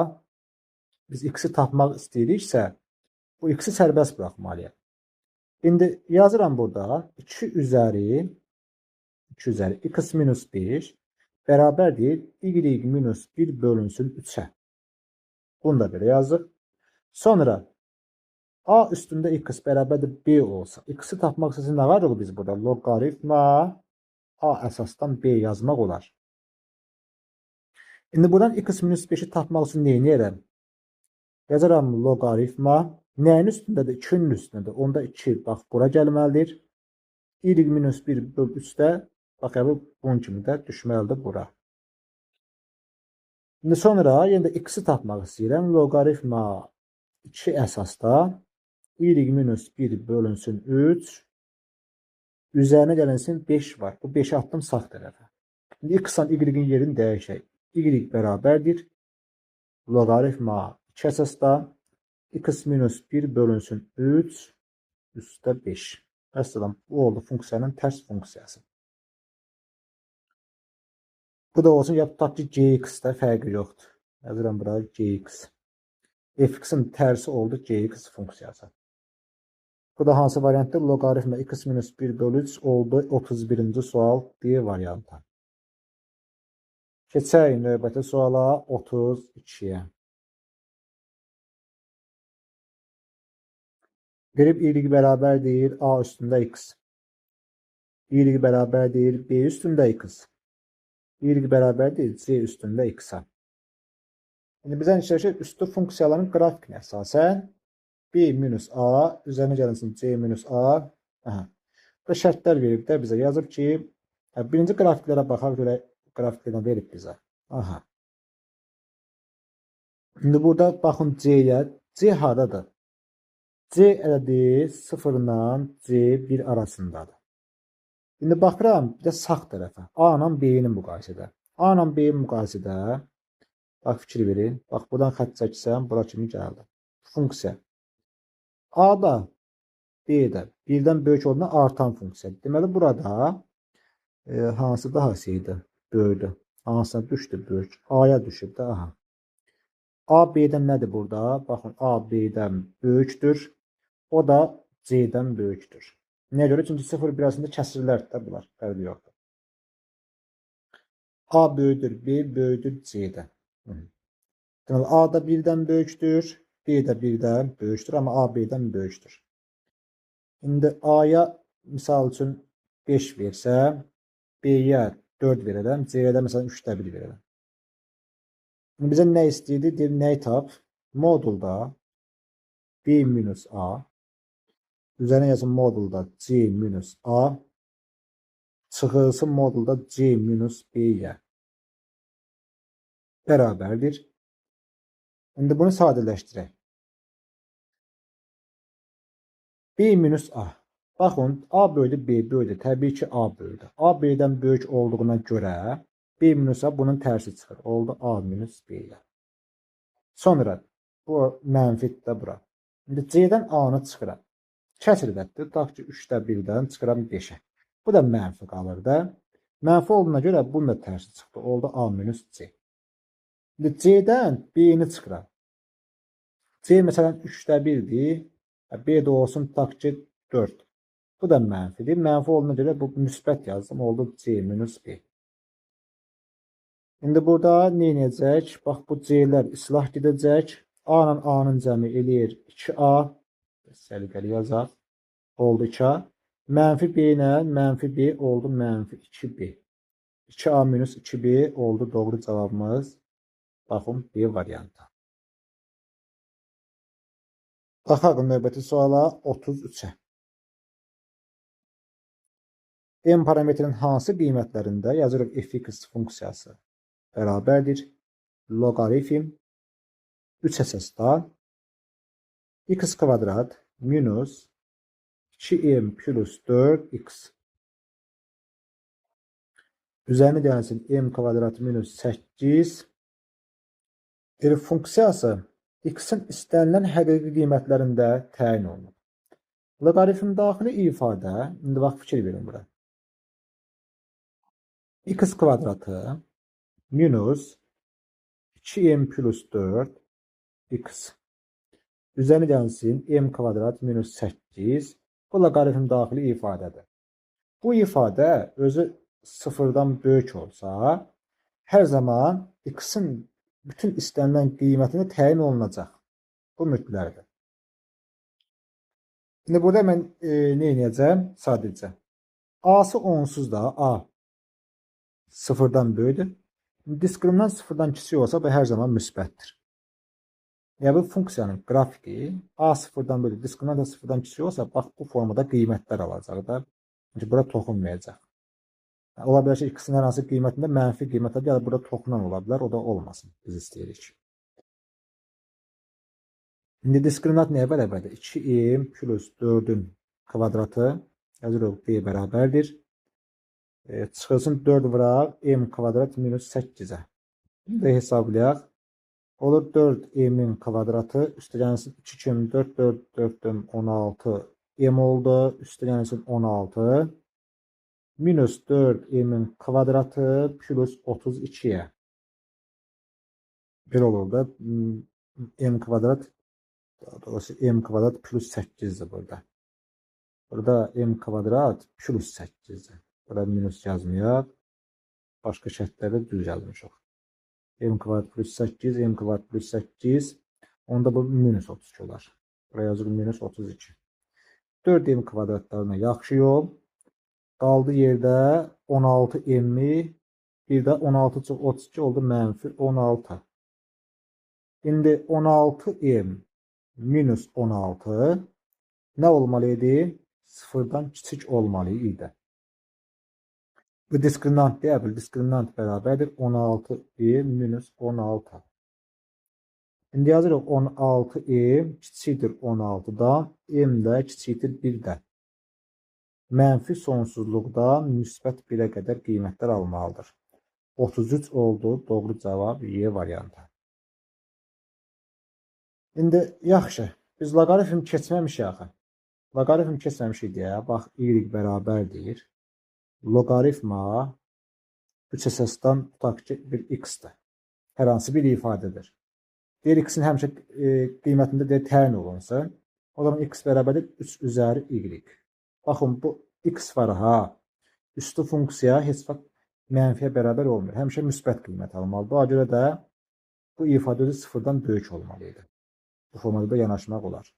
biz x-i tapmaq istəyiriksə, bu x-i sərbəst buraxmalıyıq. İndi yazıram burada 2 üzəri x minus 5 bərabərdir y minus 1 bölünsün 3'ə. Bunu da belə yazıq. Sonra a üstündə x bərabərdir b olsa, x-i tapmaq istəsək nə varıq biz burada? Loqaritma a əsasdan b yazmaq olar. İndi buradan x minus 5'i tapmaq üçün neyini edirəm? Yazaram loqaritma. Nəyin üstündədir? 2'nin üstündədir. Onda 2 bax bura gəlməlidir. Y minus 1 böl 3'də bax bunun kimi də düşməlidir bura. İndi sonra yenə də x-i tapmaq istəyirəm. Loqaritma 2 əsasda y minus 1 bölünsün 3. Üzərinə gəlinsin 5 var. Bu 5'i attım sağ tərəfə. İndi x-dan y-in yerini dəyişək. Y bərabərdir. Loqaritma 2 əsasda x minus 1 bölünsün 3 üstə 5. Məsələn, bu oldu funksiyanın tərs funksiyası. Bu da olsun, ya tutaq ki gx-də fərqi yoxdur. Yazıram bura gx. Fx-in tərsi oldu gx funksiyası. Bu da hansı variantdır? Loqaritma x minus 1 bölü 3 oldu 31-ci sual D variantı. Keçək növbəti suala 32-yə. Qrib y bərabərdir a üstündə x. Y bərabərdir b üstündə x. Y bərabərdir c üstündə x-a. İndi bizə işləyəcək üstü funksiyaların qrafikinə əsasən b minus a üzərinə gəlinsin c minus a. Bu şərtlər verib də bizə yazıb ki, birinci qrafiklərə baxaq görə qrafiklərdən verib bizə. İndi burada baxın c-yə. C haradadır? C ədədi 0 ilə c1 arasındadır. İndi baxıram bir də sağ tərəfə. A ilə b-nin müqayisədə. A ilə b-nin müqayisədə bax fikir verin. Bax buradan xətt çəksəm bura kimi gəldi. Funksiya. A da b də birdən böyük olduğundan artan funksiya. Deməli burada hansı daha şeydir? Böyüdür. Hansına düşdü böyük? A-ya düşüb də. A b-dən nədir burada? Baxın A b-dən böyükdür. O da c-dən böyükdür. Nəyə görə? Çünki 0 bir arasında kəsirlərdir də bunlar. Fərqi yoxdur. A böyüdür, b böyüdür c-dən. Deməli A da 1-dən böyükdür. B də 1-dən böyükdür, amma A B-dən böyükdür. İndi A-ya misal üçün 5 versəm, B-yə 4 verərəm, C-yə də məsələn 3'də 1 verərəm. İndi bizə nə istəyirdi? Deyir, nəyi tap? Modulda B minus A, üzərinə yazın modulda C minus A, çıxılsın modulda C minus B-yə bərabərdir. İndi bunu sadələşdirək. B minus A. Baxın, A bölü B bölü. Təbii ki, A bölü. A B-dən böyük olduğuna görə B minus A bunun tərsi çıxır. Oldu A minus B-yə. Sonra bu mənfidir də bura. İndi C-dən A-nı çıxıram. Kəsirətdir. Tutaq ki, 3'də 1'dən çıxıram 5'ə. Bu da mənfi qalır da. Mənfi olduğuna görə bunun da tərsi çıxdı. Oldu A minus C. İndi C-dən B-ni çıxıram. C məsələn 3'də 1'dir. B də olsun tutaq ki 4. Bu da mənfidir. Mənfi olduğuna görə bu müsbət yazdım. Oldu C minus B. İndi burada nə edəcək? Bax bu C-lər islah gedəcək. A ilə A-nın cəmi eləyir 2A. Səliqəli yazaq. Oldu 2A. Mənfi B ilə mənfi B oldu mənfi 2B. 2A minus 2B oldu doğru cavabımız. Baxın B variantı. Baxaq növbəti suala 33-ə. M parametrin hansı qiymətlərində yazırıq fx funksiyası bərabərdir loqaritm 3 əsasda x kvadrat minus 2m plus 4x üzərinə gəlsin m kvadrat minus 8 funksiyası x-in istənilən həqiqi qiymətlərində təyin olunur. Loqaritm daxili ifadə, indi bax fikir verin bura. X kvadratı minus 2m plus 4 x üzərinə gəlsin m kvadrat minus 8. Bu loqaritm daxili ifadədir. Bu ifadə özü sıfırdan böyük olsa, hər zaman x-in bütün istənilən qiymətini təyin olunacaq. Bu mütləqdir. Şimdi burada mən nə edəcəm? Sadəcə. A-sı onsuz da A sıfırdan böyükdür. Diskriminant sıfırdan kiçik olsa bu hər zaman müsbətdir. Yəni bu funksiyanın qrafiki A sıfırdan böyük, diskriminant da sıfırdan kiçik olsa bax bu formada qiymətlər alacaq da. Çünki bura toxunmayacaq. Ola bilər ki, x-in hər hansı qiymətində mənfi qiymətlər ya da burada toxunan ola bilər, o da olmasın. Biz istəyirik. İndi diskriminant nəyə bərabərdir? 2m plus 4-ün kvadratı yazırıq b bərabərdir. Çıxılsın 4 vuraq m kvadrat minus 8-ə. İndi hesablayaq. Olur 4m'in kvadratı üstə gəlsin 2 4 4 4'dən 16 m oldu. Üstə gəlsin 16 minus 4m'in kvadratı plus 32'ye. Bir olur da m kvadrat, daha doğrusu m kvadrat plus 8'dir burada. Burada m kvadrat plus 8'dir. Burada minus yazmayaq. Başqa şərtlərdə düz yazmışıq. M kvadrat plus 8, m kvadrat plus 8. Onda bu minus 32 olar. Buraya yazılır minus 32. 4m kvadratlarına yaxşı yol. Qaldı yerdə 16m, bir də 16 çox 32 oldu mənfi 16. İndi 16m minus 16 nə olmalı idi? Sıfırdan kiçik olmalı idi. Bu diskriminant deyil, bu diskriminant bərabərdir 16m minus 16. İndi yazırıq 16m kiçikdir 16'dan, m də kiçikdir 1-dən. Mənfi sonsuzluqdan müsbət 1'ə qədər qiymətlər almalıdır. 33 oldu, doğru cavab Y variantı. İndi yaxşı, biz loqaritm keçməmişik axı. Loqaritm keçməmişik deyə, bax y bərabərdir. Loqaritma 3 əsasdan tutaq ki bir x-dir. Hər hansı bir ifadədir. Deyir x-in həmişə qiymətində deyir təyin olunsun. O zaman x bərabərdir 3 üzəri y. Baxın bu x var ha. Üstü funksiya heç vaxt mənfiyə bərabər olmur. Həmişə müsbət qiymət almalıdır. Buna görə də bu ifadə özü sıfırdan böyük olmalıydı. Bu formada da yanaşmaq olar.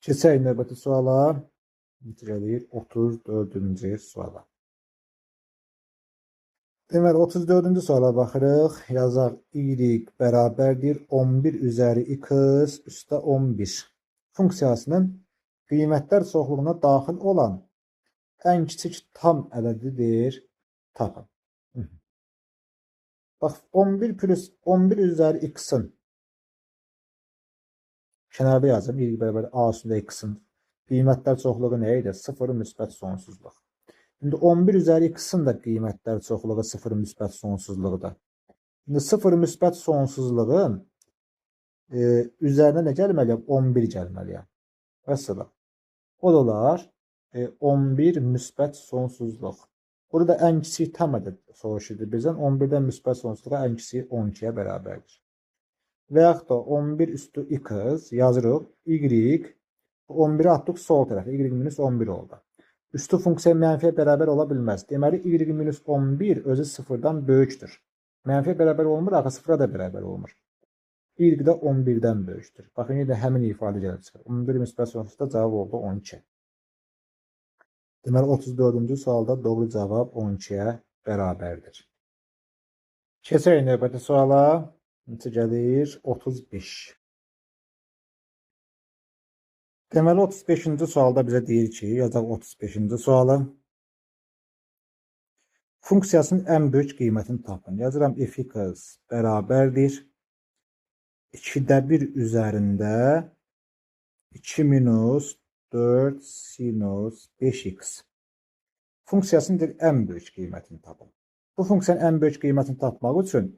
Keçək növbəti suala. Gəlir 34-cü suala. Deməli 34-cü suala baxırıq. Yazaq y bərabərdir 11 üzəri x üstə 11 funksiyasının qiymətlər çoxluğuna daxil olan ən kiçik tam ədədidir. Tapın. Bax 11 plus 11 üzəri x-in kənarda yazım. Y bərabər a üstündə x-in qiymətlər çoxluğu nə idi? 0 müsbət sonsuzluq. İndi 11 üzəri x-in də qiymətlər çoxluğu 0 müsbət sonsuzluqdur. İndi 0 müsbət sonsuzluğun üzərinə nə gəlməliyəm? 11 gəlməliyəm. Məsələn, o da olar 11 müsbət sonsuzluq. Burada ən kiçik tam ədəd soruşurdu bizdən. 11-dən müsbət sonsuzluğa ən kiçik 12'yə bərabərdir. Və yaxud da 11 üstü x yazırıq. Y 11'i atdıq sol tərəfə. Y minus 11 oldu. Üstü funksiya mənfiyə bərabər ola bilməz. Deməli, y minus 11 özü sıfırdan böyükdür. Mənfiyə bərabər olmur, axı sıfıra da bərabər olmur. Y də 11'dən böyükdür. Baxın, yine həmin ifadə gəlib çıxır. 11 müsbət sonsuzda cavab oldu 12. Deməli, 34-cü sualda doğru cavab 12'yə bərabərdir. Keçək növbəti suala. Necə gəlir? 35. Deməli 35-ci sualda bizə deyir ki, yazaq 35-ci sualı. Funksiyasının ən böyük qiymətini tapın. Yazıram f(x) bərabərdir 2'də 1 üzərində 2 minus 4 sinus 5x. Funksiyasının ən böyük qiymətini tapın. Bu funksiyanın ən böyük qiymətini tapmaq üçün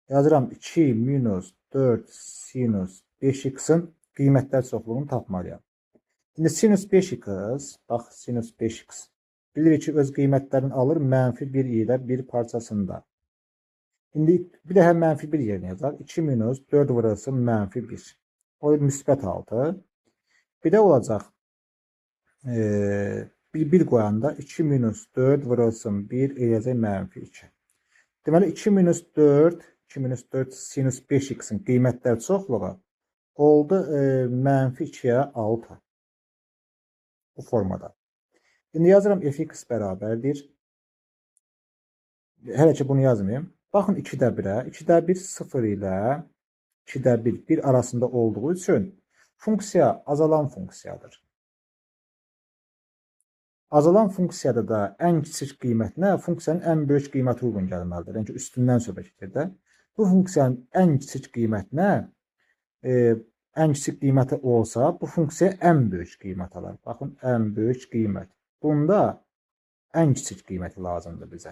yazıram 2 minus 4 sinus 5x'in qiymətlər çoxluğunu tapmalıyam. İndi sinus 5x, bax sinus 5x. Bilirik ki, öz qiymətlərini alır -1 ilə 1 parçasında. İndi bir daha -1 yerinə yazar. 2 minus 4 vurulsun -1. O müsbət 6. Bir də olacaq. Bir qoyanda 2 minus 4 vurulsun 1 eləyəcək -2. Deməli 2 minus 4 sinus 5x-in qiymətlər çoxluğu oldu -2-yə 6. Bu formada. Şimdi yazıram fx bərabərdir. Hələ ki bunu yazmayayım. Baxın 2-də 1-ə. 2-də 1 0 ilə 2-də 1 arasında olduğu üçün funksiya azalan funksiyadır. Azalan funksiyada da ən kiçik qiymət nə? Funksiyanın ən böyük qiyməti uyğun gəlməlidir. Yəni ki, üstündən söhbət gedir də. Bu funksiyanın ən kiçik qiymət nə? Ən kiçik qiyməti olsa, bu funksiya ən böyük qiymət alır. Baxın, ən böyük qiymət. Bunda ən kiçik qiyməti lazımdır bizə.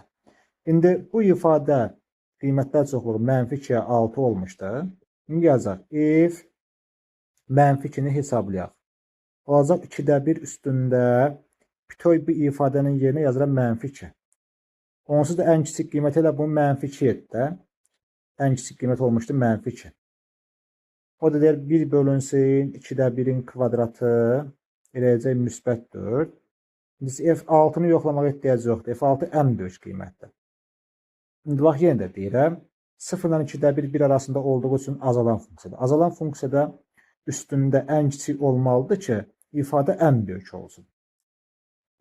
İndi bu ifadə qiymətlər çoxluğu -2-yə 6 olmuşdur. İndi yazacaq. If -2-ni hesablayaq. Olacaq 2-də 1 üstündə bütöv bir ifadənin yerinə yazıram -2. Onsuz da ən kiçik qiymət elə bu -2 də. Ən kiçik qiymət olmuşdur -2. O da deyir 1 bölünsün 2-də 1-in kvadratı eləyəcək müsbət 4. Biz F6-nı yoxlamağa ehtiyac yoxdur. F6 ən böyük qiymətdir. İndi bax yenə də deyirəm. 0 ilə 2-də 1 arasında olduğu üçün azalan funksiyadır. Azalan funksiyada üstündə ən kiçik olmalıdır ki, ifadə ən böyük olsun.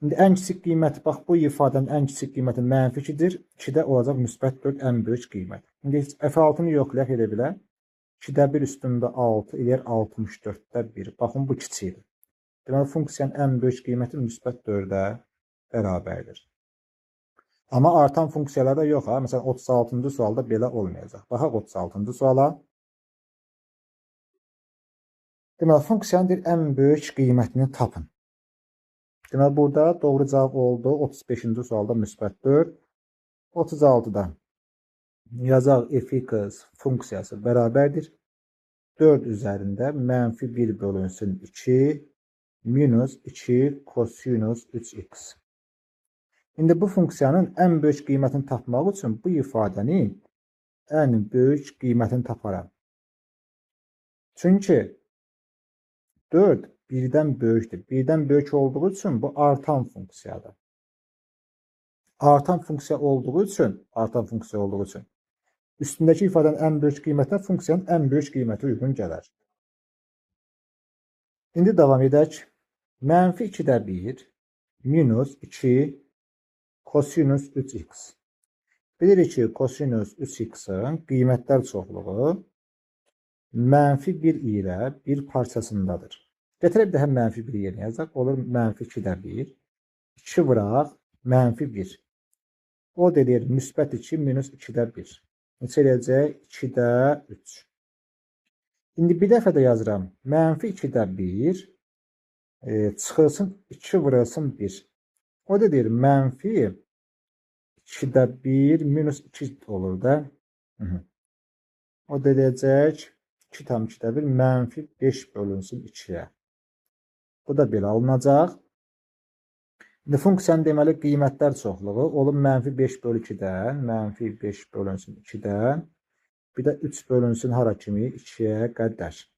İndi ən kiçik qiymət, bax bu ifadənin ən kiçik qiyməti -2-dir. 2-də olacaq müsbət 4 ən böyük qiymət. İndi F6-nı yoxlayaq elə bilə. 2-də 1 üstündə 6 eləyər 64-də 1. Baxın bu kiçikdir. Deməli funksiyanın ən böyük qiyməti müsbət 4-ə bərabərdir. Amma artan funksiyalarda yox ha. Məsələn 36-cı sualda belə olmayacaq. Baxaq 36-cı suala. Deməli funksiyanın ən böyük qiymətini tapın. Deməli burada doğru cavab oldu. 35-ci sualda müsbət 4. 36-da yazaq fx funksiyası bərabərdir. 4 üzərində -1 bölünsün 2 minus 2 kosinus 3x. İndi bu funksiyanın ən böyük qiymətini tapmaq üçün bu ifadənin ən böyük qiymətini taparam. Çünki 4 1-dən böyükdür. 1-dən böyük olduğu üçün bu artan funksiyadır. Artan funksiya olduğu üçün üstündəki ifadənin ən böyük qiymətinə funksiyanın ən böyük qiyməti uyğun gələr. İndi davam edək. -2-də 1 minus 2 kosinus 3x. Bilirik ki, kosinus 3x-in qiymətlər çoxluğu -1 ilə 1 parçasındadır. Gətirək də həm -1 yerinə yazaq. Olur -2-də 1. 2 vuraq -1. O deyir müsbət 2 minus 2-də 1. Neçə eləyəcək? 2-də 3. İndi bir dəfə də yazıram. -2-də 1 çıxılsın 2 vurulsun 1. O da deyir -2-də 1 minus 2 olur da. O da deyəcək 2 tam 2-də 1 -5 bölünsün 2-yə. Bu da belə alınacaq. İndi funksiyanın deməli qiymətlər çoxluğu olur -5 bölü 2-dən, -5 bölünsün 2-dən, bir də 3 bölünsün hara kimi 2-yə qədər.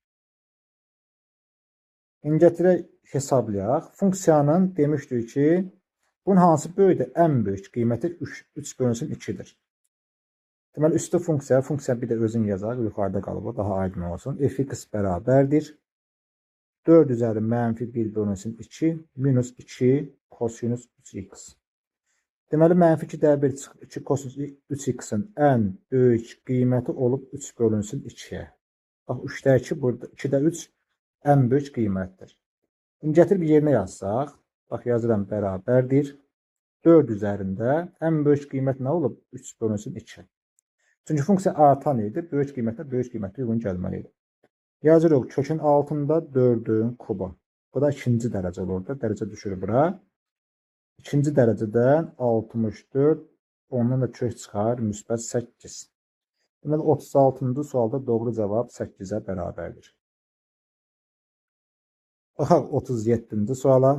İndi gətirək hesablayaq. Funksiyanın demişdik ki, bunun hansı böyükdür? Ən böyük qiyməti 3 bölünsün 2-dir. Deməli üstü funksiya bir də özünü yazaq, yuxarıda qalıb o daha aydın olsun. Fx bərabərdir. 4 üzəri -1 bölünsün 2 minus 2 kosinus 3x. Deməli -2-də 1 2 kosinus 3x-in ən böyük qiyməti olub 3 bölünsün 2-yə. Bax 3-də 2 burada 2-də 3 ən böyük qiymətdir. İndi gətirib yerinə yazsaq, bax yazıram bərabərdir. 4 üzərində ən böyük qiymət nə olub? 3 bölünsün 2. Çünki funksiya artan idi, böyük qiymətə uyğun gəlməli idi. Yazırıq kökün altında 4-ün kubu. Bu da ikinci dərəcə olur da, dərəcə düşür bura. İkinci dərəcədən 64, ondan da kök çıxar, müsbət 8. Deməli 36-cı sualda doğru cavab 8-ə bərabərdir. Baxaq 37-ci suala.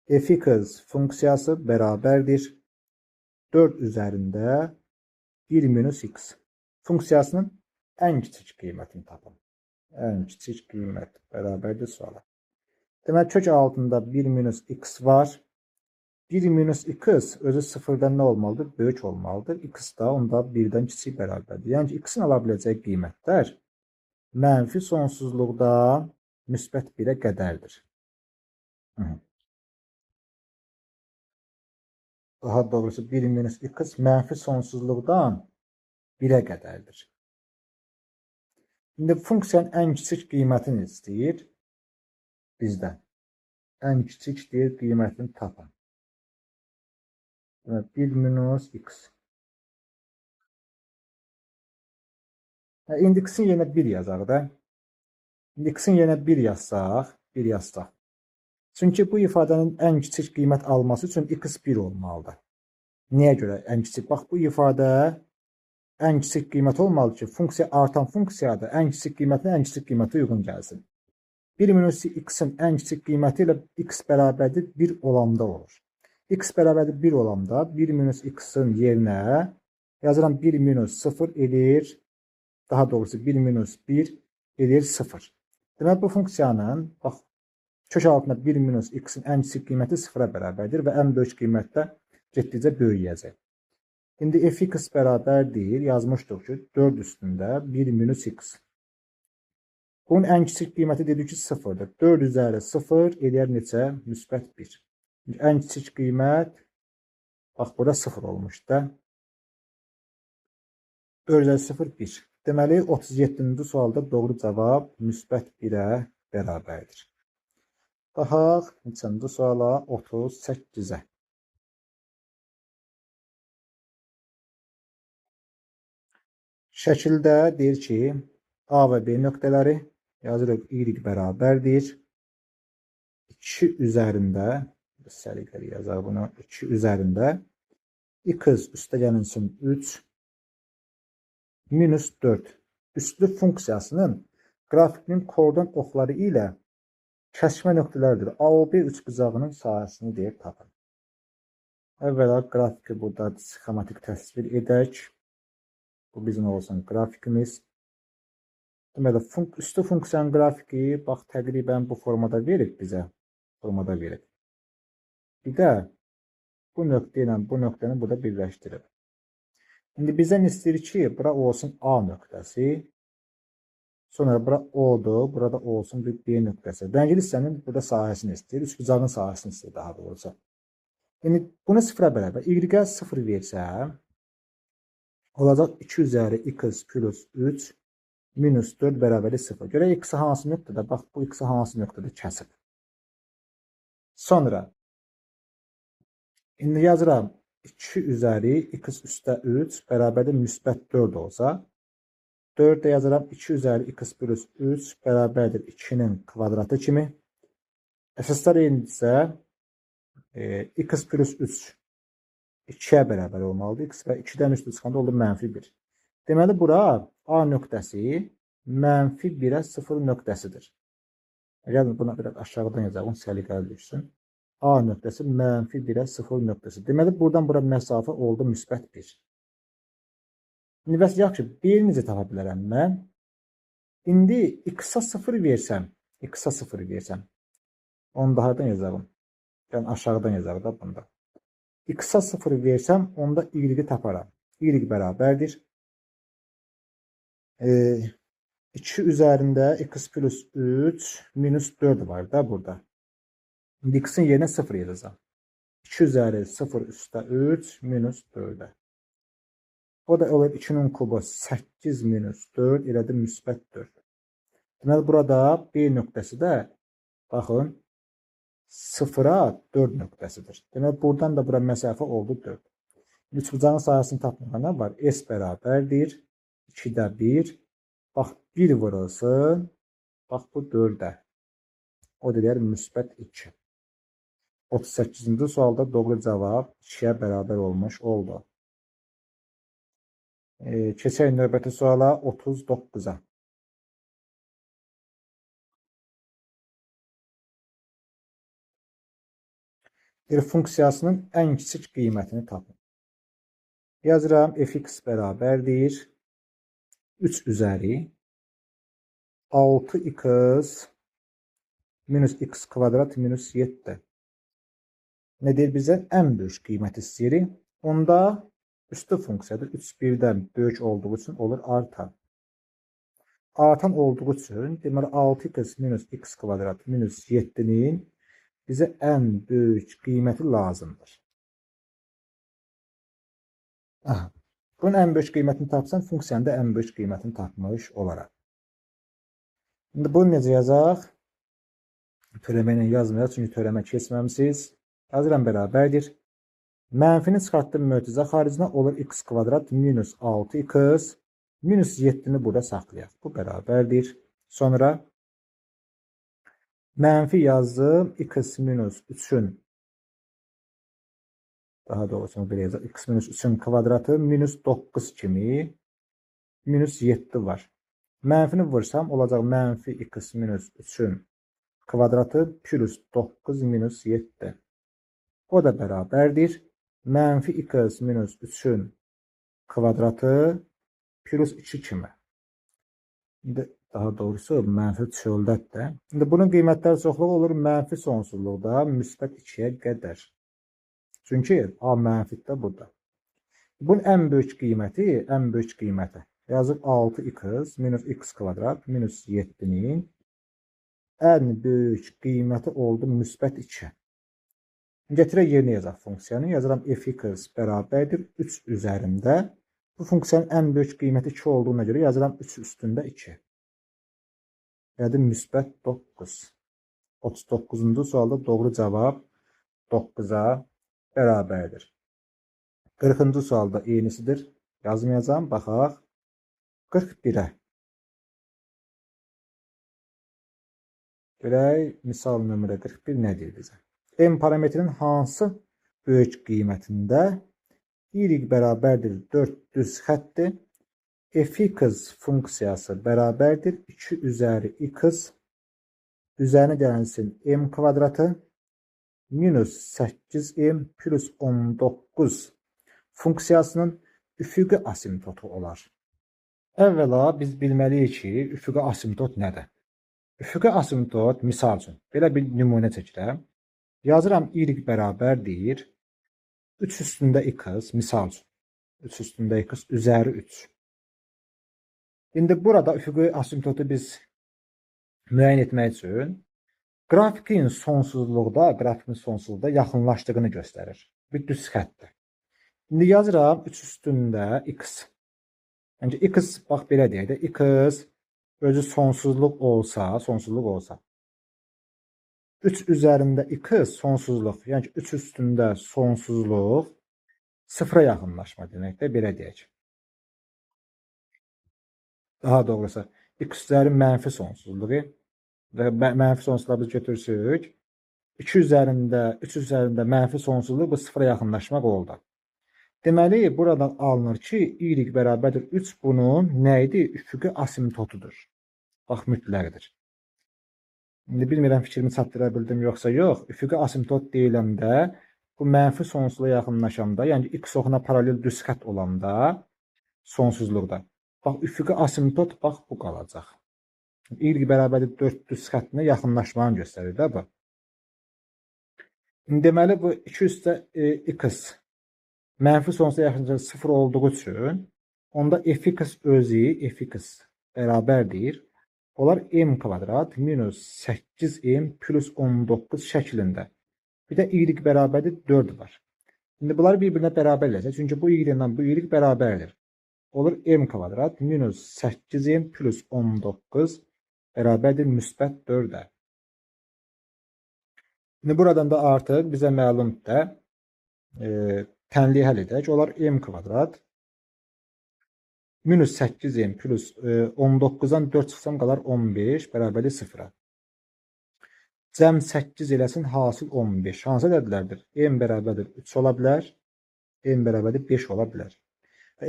F(x) funksiyası bərabərdir 4 üzərində 1 minus x. Funksiyasının ən kiçik qiymətini tapın. Ən kiçik qiymət bərabərdir suala. Demək, kök altında 1 minus x var. 1 minus x özü sıfırdan nə olmalıdır? Böyük olmalıdır. X da onda 1-dən kiçik bərabərdir. Yəni ki, x-in ala biləcəyi qiymətlər mənfi sonsuzluqdan müsbət 1-ə qədərdir. Daha doğrusu 1 minus x mənfi sonsuzluqdan 1-ə qədərdir. İndi funksiyanın ən kiçik qiymətini istəyir bizdən. Ən kiçik deyir qiymətini tapın. 1 minus x. İndi x-in yenə 1 yazaq da. İndi x-in yenə 1 yazsaq. Çünki bu ifadənin ən kiçik qiymət alması üçün x 1 olmalıdır. Niyə görə ən kiçik? Bax, bu ifadə ən kiçik qiymət olmalıdır ki, funksiya artan funksiyadır. Ən kiçik qiymətinə ən kiçik qiymətə uyğun gəlsin. 1 minus x-in ən kiçik qiyməti ilə x bərabərdir 1 olanda olur. X bərabərdir 1 olanda 1 minus x-in yerinə yazıram 1 minus 0 edir, daha doğrusu 1 minus 1 edir 0. Demək, bu funksiyanın, bax, kök altında 1 minus x-in ən kiçik qiyməti 0-a bərabərdir və ən böyük qiymətdə getdikcə böyüyəcək. İndi f(x) bərabərdir, yazmışdıq ki, 4 üstündə 1 minus x. Bunun ən kiçik qiyməti dedik ki, 0-dır. 4 üzəri 0 edir neçə? Müsbət 1. Ən kiçik qiymət, bax, burada 0 olmuşdur da. 4 üzəri 0, 1. Deməli, 37-ci sualda doğru cavab müsbət 1-ə bərabərdir. Baxaq, neçənci suala? 38-ə. Şəkildə deyir ki, A və B nöqtələri yazırıq y bərabərdir 2 üzərində, səliqəli yazaq bunu, 2 üzərində x üstəgəlinsin 3 minus 4 üslü funksiyasının qrafikinin koordinat oxları ilə kəsmə nöqtələrdir. A və B üçbucağının sahəsini deyib tapın. Əvvəla qrafiki burada sxematik təsvir edək. Bu bizim olsun qrafikimiz. Deməli, üstü funksiyanın qrafiki bax, təqribən bu formada verib bizə. Bir də bu nöqtə ilə bu nöqtəni burada birləşdirib. İndi bizdən istəyir ki, bura olsun A nöqtəsi. Sonra bura O'dur, burada olsun bir B nöqtəsi. Dəngəl hissənin burada sahəsini istəyir, üçbucağın sahəsini istəyir daha doğrusu. Yəni, bunu 0-a bərabər. Y-ə 0 versəm, olacaq 2 üzəri x plus 3 minus 4 bərabərli 0. Görək x hansı nöqtədə? Bax, bu x hansı nöqtədə kəsib. Sonra, indi yazıram 2 üzəri x üstə 3 bərabərli müsbət 4 olsa, 4 də yazıram 2 üzəri x plus 3 bərabərdir 2-nin kvadratı kimi. Əsaslar eynidirsə, x plus 3 2-yə bərabər olmalıdır. X və 2-dən üstü çıxanda olur mənfi 1. Deməli, bura A nöqtəsi mənfi 1-ə 0 nöqtəsidir. Gəlin, buna biraz aşağıdan yazaq, səliqəli düşsün. A nöqtəsi mənfi 1-ə 0 nöqtəsi. Deməli, buradan bura məsafə oldu müsbət 1. İndi bəs yaxşı, 1-i necə tapa bilərəm mən? İndi x-a 0 versəm, onu da hardan yazarım? Yəni, aşağıdan yazarım da bunda. X-a 0 versəm, onda y-i taparam. Y bərabərdir. 2 üzərində x plus 3 minus 4 var da burada. İndi x-in yerinə 0 yazacağım. 2 üzəri 0 üstə 3 minus 4-ə. O da olur 2-nin kubu 8 minus 4 elədi müsbət 4. Deməli, burada B nöqtəsi də, baxın, 0-a 4 nöqtəsidir. Demək, buradan da bura məsafə oldu 4. Üçbucağın sahəsini tapmağa nə var? S bərabərdir. 2-də 1. Bax, 1 vurulsun. Bax, bu 4-ə. O da deyər, müsbət 2. 38-ci sualda doğru cavab 2-yə bərabər olmuş oldu. Keçək növbəti suala 39-a. Bir funksiyasının ən kiçik qiymətini tapın. Yazıram fx bərabərdir 3 üzəri 6x minus x kvadrat minus 7. Ne deyir bizə? Ən böyük qiymət istəyirik. Onda üstü funksiyadır. 3 birdən böyük olduğu üçün olur artan. Artan olduğu üçün deməli 6x minus x kvadrat minus 7'nin bizə ən böyük qiyməti lazımdır. Aha. Bunun ən böyük qiymətini tapsan, funksiyanın da ən böyük qiymətini tapmış olaraq. Şimdi bunu necə yazaq? Törəmə ilə yazmayaq, çünki törəmə keçməmişsiniz. Yazıram bərabərdir. Mənfini çıxartdım mötərizə xaricinə olur x kvadrat minus 6x minus 7'ni burada saxlayaq. Bu bərabərdir. Sonra mənfi yazdım x minus 3'ün daha doğrusu belə yazaq. X minus 3'ün kvadratı minus 9 kimi minus 7 var. Mənfini vursam olacaq mənfi x minus 3'ün kvadratı plus 9 minus 7. O da bərabərdir. Mənfi x minus 3'ün kvadratı plus 2 kimi. Daha doğrusu mənfi çöldətdir. Şimdi bunun qiymətləri çoxluq olur mənfi sonsuzluqda müsbət 2'yə qədər. Çünki a mənfidə burada. Bunun ən böyük qiyməti yazıb 6x minus x kvadrat minus 7'nin ən böyük qiyməti oldu müsbət 2. Gətirək yerinə yazaq funksiyanı. Yazıram fx bərabərdir 3 üzərində. Bu funksiyanın ən böyük qiyməti 2 olduğuna görə yazıram 3 üstündə 2. Yəni müsbət 9. 39-cu sualda doğru cavab 9'a bərabərdir. 40-cı sualda eynisidir. Yazmayacağım. Baxaq. 41'ə. Görək, misal nömrə 41 nə deyir bizə? M parametrinin hansı böyük qiymətində y bərabərdir 4 düz xəttdir. Fx funksiyası bərabərdir 2 üzəri x üzərinə gəlsin m kvadratı minus 8m plus 19 funksiyasının üfüqi asimtotu olar. Əvvəla biz bilməliyik ki, üfüqi asimtot nədir? Üfüqi asimtot, misal üçün, belə bir nümunə çəkirəm. Yazıram y bərabərdir 3 üstündə x, misal üçün, 3 üstündə x üzəri 3. İndi burada üfüqi asimtotu biz müəyyən etmək üçün grafikin sonsuzluqda yaxınlaşdığını göstərir. Bir düz xəttdir. İndi yazıram 3 üstündə x. Yəni x bax belə deyək də, x özü sonsuzluq olsa 3 üzərində x sonsuzluq, yəni 3 üstündə sonsuzluq sıfıra yaxınlaşma deməkdir, belə deyək. Daha doğrusu x üzəri mənfi sonsuzluğu və mənfi sonsuzluğu biz götürsək 3 üzərində mənfi sonsuzluq bu sıfıra yaxınlaşmaq oldu. Deməli, buradan alınır ki, y bərabərdir 3 bunun nə idi? Üfüqi asimtotudur. Bax, mütləqdir. İndi bilmirəm fikrimi çatdıra bildim yoxsa yox. Üfüqi asimtot deyiləndə bu mənfi sonsuzluğa yaxınlaşanda, yəni x oxuna paralel düz xətt olanda sonsuzluqda. Bax, üfüqi asimtot bax bu qalacaq. Y bərabərdir 4 düz xəttinə yaxınlaşmanı göstərir də bu. Deməli, bu 2 üstə x mənfi sonsuza yaxınca 0 olduğu üçün onda fx özü fx bərabərdir. Olar m kvadrat minus 8m plus 19 şəklində. Bir də y bərabərdir 4 var. İndi bunlar bir-birinə bərabərləşir. Çünki bu y ilə bu y bərabərdir. Olur m kvadrat minus 8m plus 19 bərabərdir müsbət 4'ə. İndi buradan da artıq bizə məlumdur tənliyi həll edək. Olar m kvadrat minus 8m plus 19'dan 4 çıxsam qalar 15 bərabərdir 0'a. Cəm 8 eləsin hasil 15. Hansı ədədlərdir? M bərabərdir 3 ola bilər. M bərabərdir 5 ola bilər.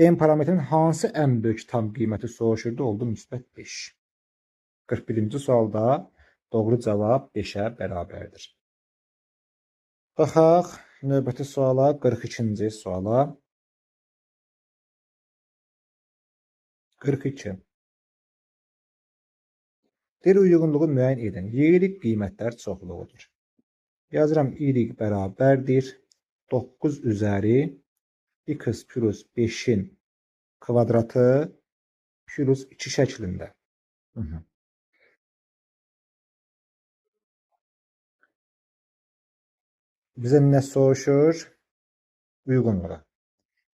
M parametrinin hansı ən böyük tam qiyməti soruşurdu? Oldu müsbət 5. 41-ci sualda doğru cavab 5'ə bərabərdir. Baxaq növbəti suala, 42-ci suala. 42. Deyir, uyğunluğu müəyyən edin. Y qiymətlər çoxluğudur. Yazıram, y bərabərdir 9 üzəri x plus 5-in kvadratı plus 2 şəklində. Bizə nə soruşur? Uyğunluğa.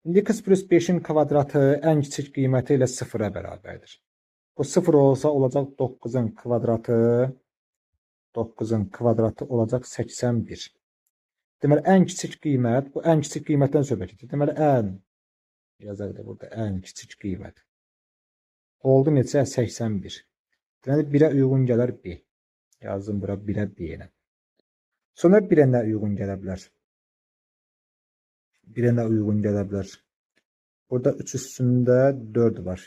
İndi x plus 5-in kvadratı ən kiçik qiyməti ilə 0-a bərabərdir. Bu 0 olsa olacaq 9-un kvadratı. 9-un kvadratı olacaq 81. Deməli, ən kiçik qiymət, bu ən kiçik qiymətdən söhbət edir. Deməli, ən, yazaq da burada, ən kiçik qiymət. Oldu neçə? 81. Deməli, 1-ə uyğun gələr B. Yazdım bura 1-ə B-yə. Sonra 1-ə nə uyğun gələ bilər? 1-ə nə uyğun gələ bilər? Burada 3 üstündə 4 var.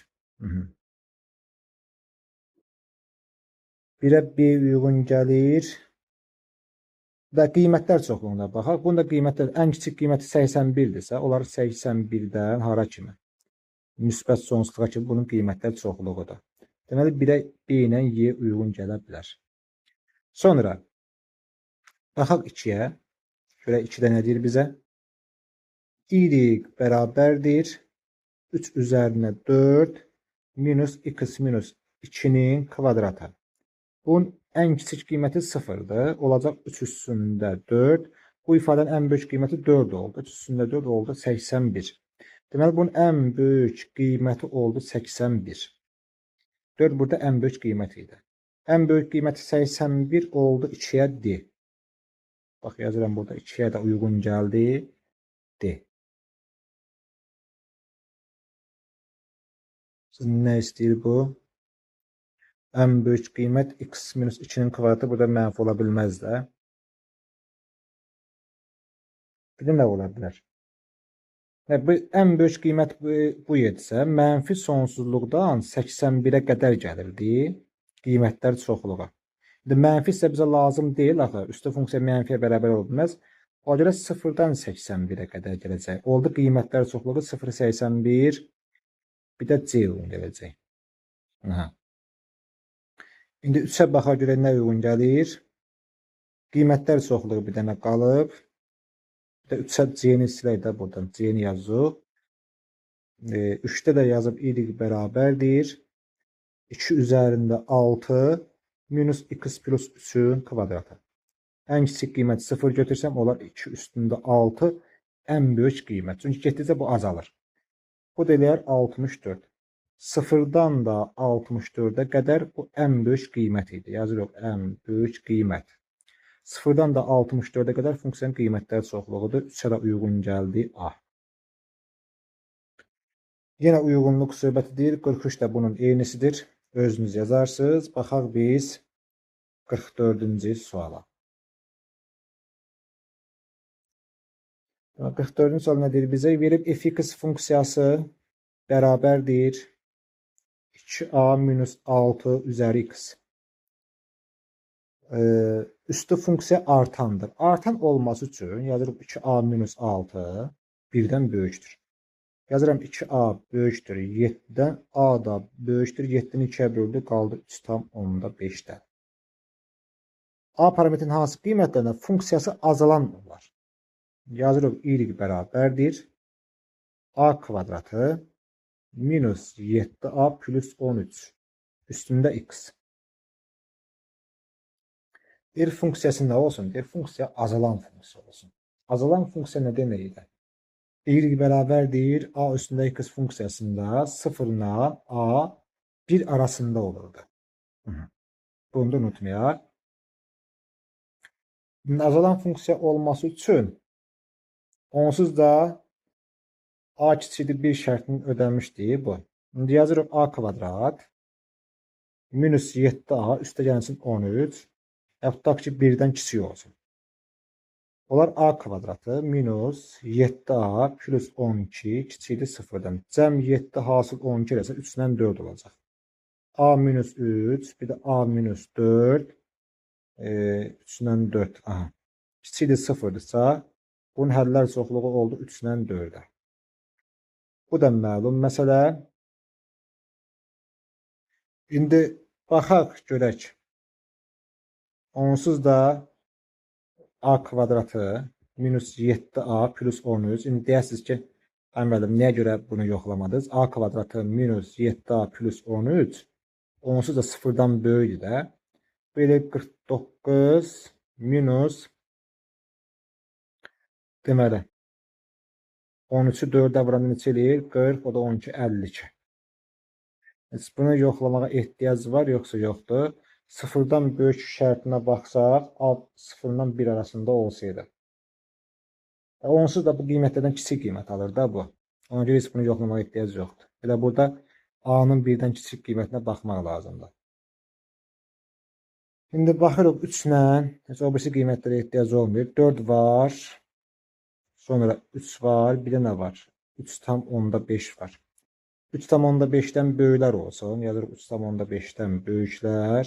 1-ə B uyğun gəlir. Və qiymətlər çoxluğuna baxaq. Bunda qiymətlər ən kiçik qiyməti 81-dirsə, onlar 81-dən hara kimi? Müsbət sonsuzluğa kimi bunun qiymətlər çoxluğudur. Deməli, 1-ə B ilə Y uyğun gələ bilər. Sonra baxaq 2-yə. Görək 2-də nə deyir bizə? Y bərabərdir 3 üzərinə 4 minus x minus 2-nin kvadratı. Bunun ən kiçik qiyməti 0-dır. Olacaq 3 üstündə 4. Bu ifadənin ən böyük qiyməti 4 oldu. 3 üstündə 4 oldu 81. Deməli, bunun ən böyük qiyməti oldu 81. 4 burada ən böyük qiymət idi. Ən böyük qiyməti 81 oldu 2-yə D. Bax, yazıram burada 2-yə də uyğun gəldi D. Nə istəyir bu? Ən böyük qiymət x minus 2-nin kvadratı burada mənfi ola bilməz də. Bir də nə ola bilər? Ən böyük qiymət bu edirsə, mənfi sonsuzluqdan 81-ə qədər gəlirdi qiymətlər çoxluğa. İndi mənfi isə bizə lazım deyil axı. Üstü funksiya mənfiyə bərabər ola bilməz. O görə 0-dan 81-ə qədər gələcək. Oldu qiymətlər çoxluğu 0,81. Bir də C uyğun gələcək. İndi 3-ə baxa görə nə uyğun gəlir? Qiymətlər çoxluğu bir dənə qalıb. Bir də 3-ə C-ni silək də buradan. C-ni yazıq. 3-də də yazıb y bərabərdir 2 üzərində 6 minus x plus 3-ün kvadratı. Ən kiçik qiymət 0 götürsəm, olar 2 üstündə 6 ən böyük qiymət. Çünki getdikcə bu azalır. Bu da eləyər 64. 0-dan da 64-ə qədər bu ən böyük qiymət idi. Yazırıq, ən böyük qiymət. 0-dan da 64-ə qədər funksiyanın qiymətləri çoxluğudur. 3-ə də uyğun gəldi A. Yenə uyğunluq söhbətidir. 43 də bunun eynisidir. Özünüz yazarsınız. Baxaq biz 44-cü suala. 44-cü sual nə deyir bizə? Verib f(x) funksiyası bərabərdir 2a minus 6 üzəri x. Üstü funksiya artandır. Artan olması üçün yazırıq 2a minus 6 1-dən böyükdür. Yazıram 2a böyükdür 7-dən, a da böyükdür 7-ni 2-yə böldü, qaldı 3,5-dən. A parametrin hansı qiymətlərində funksiyası azalan olar? Yazırıq y bərabərdir a kvadratı minus 7a plus 13 üstündə x. Bir funksiyası nə olsun? Bir funksiya azalan funksiya olsun. Azalan funksiya nə deməkdir? Y bərabərdir a üstündə x funksiyasında 0-la a 1 arasında olurdu. Bunu da unutmayaq. Azalan funksiya olması üçün onsuz da a kiçikdir 1 şərtinin ödənmişdir bu. İndi yazırıq a kvadrat minus 7a üstə gəlsin 13. Yaxud ki 1-dən kiçik olsun. Onlar a kvadratı minus 7a plus 12 kiçikdir 0-dan. Cəm 7 hasıl 12 eləsə 3-dən 4 olacaq. A minus 3 bir də a minus 4 3-dən 4. Aha. kiçikdir 0'dırsa, bunun həllər çoxluğu oldu 3-dən 4'ə. Bu da məlum məsələ. İndi baxaq, görək. Onsuz da a kvadratı minus 7a plus 13. İndi deyəsiniz ki, əməlim, niyə görə bunu yoxlamadınız? A kvadratı minus 7a plus 13 onsuz da 0'dan böyükdür də. Belə 49 minus deməli 13'ü 4'ə vuran neçə eləyir? 40, o da 12, 52. Heç bunu yoxlamağa ehtiyac var, yoxsa yoxdur? 0'dan böyük şərtinə baxsaq, alt 0'dan 1 arasında olsaydı. Onsuz da bu qiymətlərdən kiçik qiymət alır da bu. Ona görə heç bunu yoxlamağa ehtiyac yoxdur. Elə burada A-nın 1'dən kiçik qiymətinə baxmaq lazımdır. Şimdi baxırıq 3-lə, heç o birisi qiymətlərə ehtiyac olmuyor. 4 var, sonra 3 var, bir də nə var? 3,5 var. 3,5'dən böyüklər olsun. Yazırıq 3,5'dən böyüklər.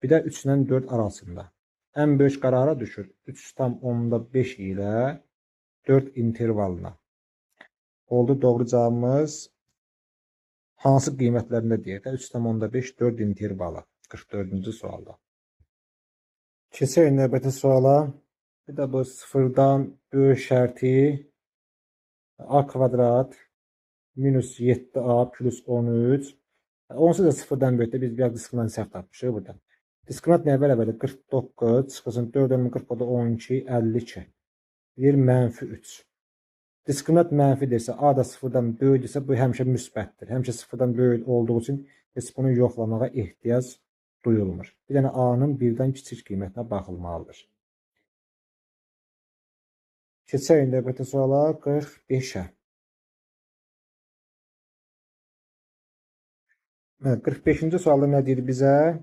Bir də 3 ilə 4 arasında. Ən böyük qərara düşür. 3,5 ilə 4 intervalına. Oldu, doğru cavabımız hansı qiymətlərində deyək də 3,5 4 intervalı. 44-cü sualda. Keçək növbəti suala. Bir də bu 0'dan böyük şərti a kvadrat minus 7a plus 13. Onsuz da 0'dan böyükdə biz bir diskriminant səhv tapmışıq burada. Diskriminant nə bərabərdir? 49 çıxılsın 4-ün 40, o da 12, 52. Deyir -3. Diskriminant mənfidirsə, a da 0'dan böyükdirsə, bu həmişə müsbətdir. Həmişə 0'dan böyük olduğu üçün heç bunu yoxlamağa ehtiyac duyulmur. Bir dənə a-nın 1'dən kiçik qiymətinə baxılmalıdır. Keçək növbəti suala 45'ə. 45-ci sualda nə deyir bizə?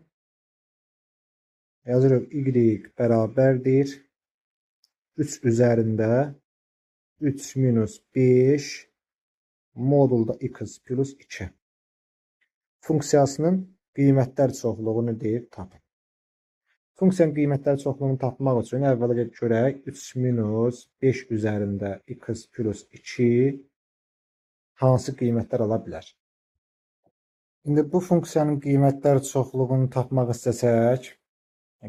Yazırıq y bərabərdir 3 üzərində 3 minus 5 modulda x plus 2. Funksiyasının qiymətlər çoxluğunu deyib tapın. Funksiyanın qiymətlər çoxluğunu tapmaq üçün əvvəlcə görək 3 minus 5 üzərində x plus 2 hansı qiymətlər ala bilər? İndi bu funksiyanın qiymətlər çoxluğunu tapmaq istəsək,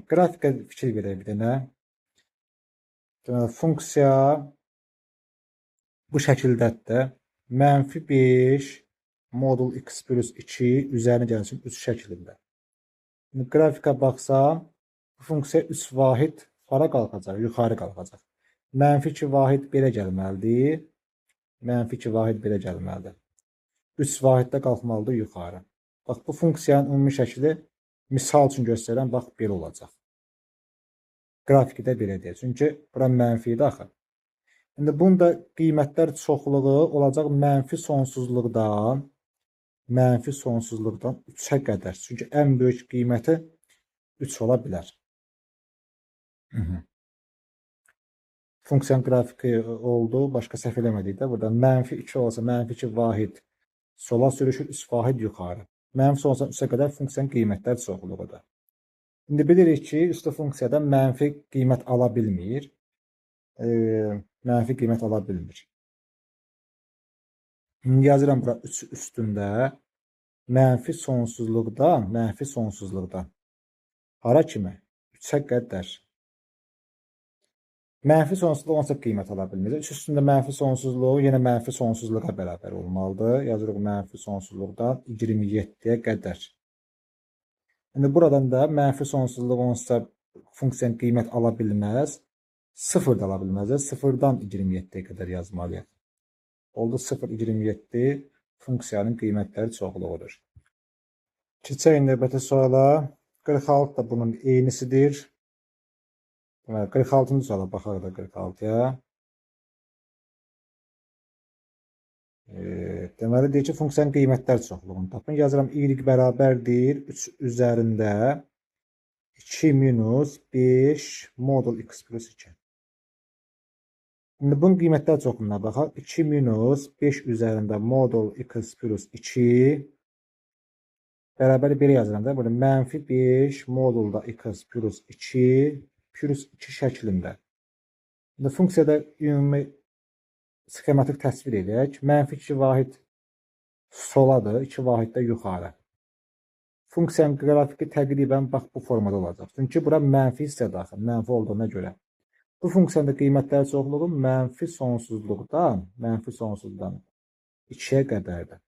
qrafikə fikir verək bir dənə. Funksiya bu şəkildədir. -5 modul x plus 2 üzərinə gəlsin 3 şəklində. Şimdi qrafikə baxsam, bu funksiya 3 vahid hara qalxacaq? Yuxarı qalxacaq. -2 vahid belə gəlməlidir. -2 vahid belə gəlməlidir. 3 vahiddə qalxmalıdır yuxarı. Bax, bu funksiyanın ümumi şəkli misal üçün göstərən, bax, belə olacaq. Qrafiki də belə deyək. Çünki bura mənfidir axı. İndi bunun da qiymətlər çoxluğu olacaq -sonsuzluqdan 3'ə qədər. Çünki ən böyük qiyməti 3 ola bilər. Funksiyanın qrafiki oldu. Başqa səhv eləmədik də. Burada -2 olsa, -2 vahid sola sürüşür, 3 vahid yuxarı. -olsa 3'ə qədər funksiyanın qiymətlər çoxluğudur. İndi bilirik ki, üstü funksiyada mənfi qiymət ala bilmir. Mənfi qiymət ala bilmir. Yazıram bura 3 üstündə -sonsuzluqdan hara kimi? 3'ə qədər. Mənfi sonsuzluq onsuz qiymət ala bilmir. 3 üstündə mənfi sonsuzluğu yenə mənfi sonsuzluğa bərabər olmalıdır. Yazırıq mənfi sonsuzluqdan 27'yə qədər. İndi buradan da mənfi sonsuzluq onsuzda funksiyanın qiymət ala bilməz. 0 da ala bilməz. 0'dan 27'yə qədər yazmalıyıq. Oldu 0,27 funksiyanın qiymətləri çoxluğudur. Keçək növbəti suala. 46 da bunun eynisidir. 46-cı suala baxaq da 46'ya. Deməli, deyir ki, funksiyanın qiymətlər çoxluğunu tapın. Yazıram y bərabərdir 3 üzərində 2 minus 5 modul x plus 2. Şimdi bunun qiymətlər çoxluğuna baxaq. 2 minus 5 üzərində modul x plus 2 bərabər 1 yazıram da. Burada -5 modulda x plus 2 plus 2 şəklində. İndi funksiyada ümumi sxematik təsvir edək. Mənfi 2 vahid soladır, 2 vahid də yuxarı. Funksiyanın qrafiki təqribən bax bu formada olacaq. Çünki bura mənfi hissə daxil, mənfi olduğuna görə. Bu funksiyanın da qiymətləri çoxluğu mənfi sonsuzluqdan 2-yə qədərdir.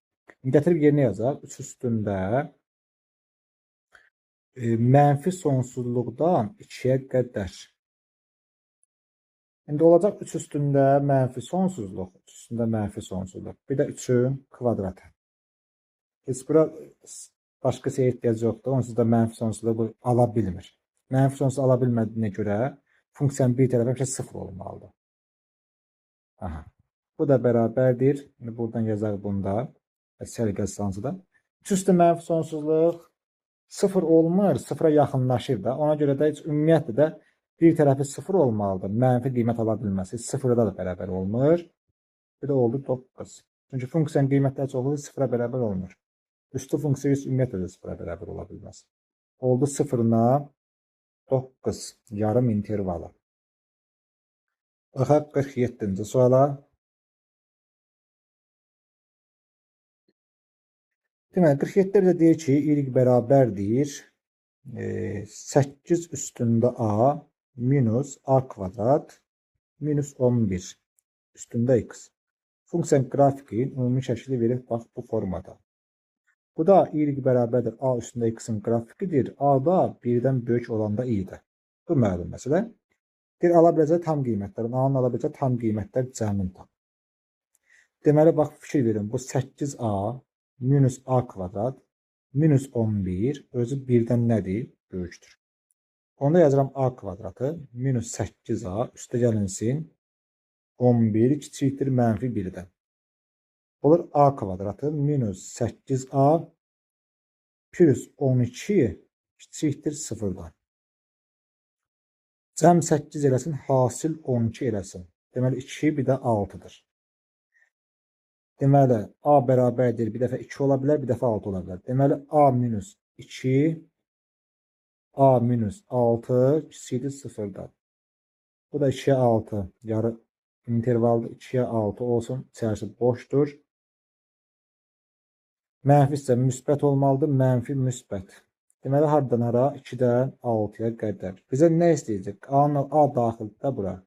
Gətirib yerinə yazaq. 3 üstündə mənfi sonsuzluqdan 2-yə qədər. İndi olacaq 3 üstündə mənfi sonsuzluq, 3 üstündə mənfi sonsuzluq. Bir də 3-ün kvadratı. Heç bura başqa şey ehtiyac yoxdur. Onsuz da mənfi sonsuzluğu ala bilmir. Mənfi sonsuzluğu ala bilmədiyinə görə funksiyanın bir tərəfi həmişə 0 olmalıdır. Aha. Bu da bərabərdir. Şimdi buradan yazaq bunda. Sərgəz sansıda. 3 üstü mənfi sonsuzluq 0 olmur, 0-a yaxınlaşır da. Ona görə də heç ümumiyyətlə də bir tərəfi 0 olmalıdır. Mənfi qiymət ala bilməsi 0-da da bərabər olmur. Bir də oldu 9. Çünki funksiyanın qiymətləri çoxluğu 0-a bərabər olmur. Üstü funksiya ümumiyyətlə də 0-a bərabər ola bilməz. Oldu 0-na 9 yarım intervalı. Baxaq 47-ci suala. Deməli, 47-də bizə deyir ki, y bərabərdir 8 üstündə a minus a kvadrat minus 11 üstündə x. Funksiyanın qrafiki ümumi şəkli verir bax bu formada. Bu da y bərabərdir a üstündə x-in qrafikidir. A da 1-dən böyük olanda i-dir. Bu məlum məsələ. Bir ala biləcək tam qiymətlər, A-nın ala biləcək tam qiymətlər cəmin tam. Deməli, bax fikir verin, bu 8a minus a kvadrat minus 11 özü 1-dən nədir? Böyükdür. Onda yazıram a kvadratı minus 8a üstə gəlinsin 11 kiçikdir mənfi 1-dən. Olur a kvadratı minus 8a plus 12 kiçikdir 0-dan. Cəm 8 eləsin, hasil 12 eləsin. Deməli 2 bir də 6-dır. Deməli a bərabərdir, bir dəfə 2 ola bilər, bir dəfə 6 ola bilər. Deməli a minus 2, a minus 6 kiçikdir 0-dan. Bu da 2-yə 6 yarı intervalda 2-yə 6 olsun, içərisi boşdur. Mənfi isə müsbət olmalıdır, mənfi müsbət. Deməli, hardan hara? 2-dən 6-ya qədər. Bizə nə istəyəcək? A daxildə bura.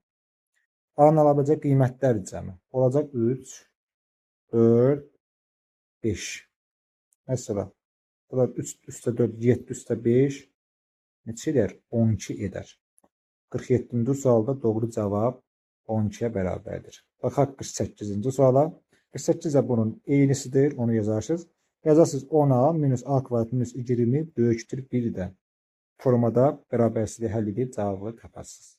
A-nın ala biləcək qiymətlər cəmi. Olacaq 3, 4, 5. Məsələn, burada 3 üstə 4, 7 üstə 5 neçə edər? 12 edər. 47-ci sualda doğru cavab 12-yə bərabərdir. Baxaq 48-ci suala. 48 də bunun eynisidir, onu yazarsınız. Yazarsınız 10a minus a kvadrat minus 20 böyükdür 1-dən. Formada bərabərsizliyi həll edib cavabı taparsınız.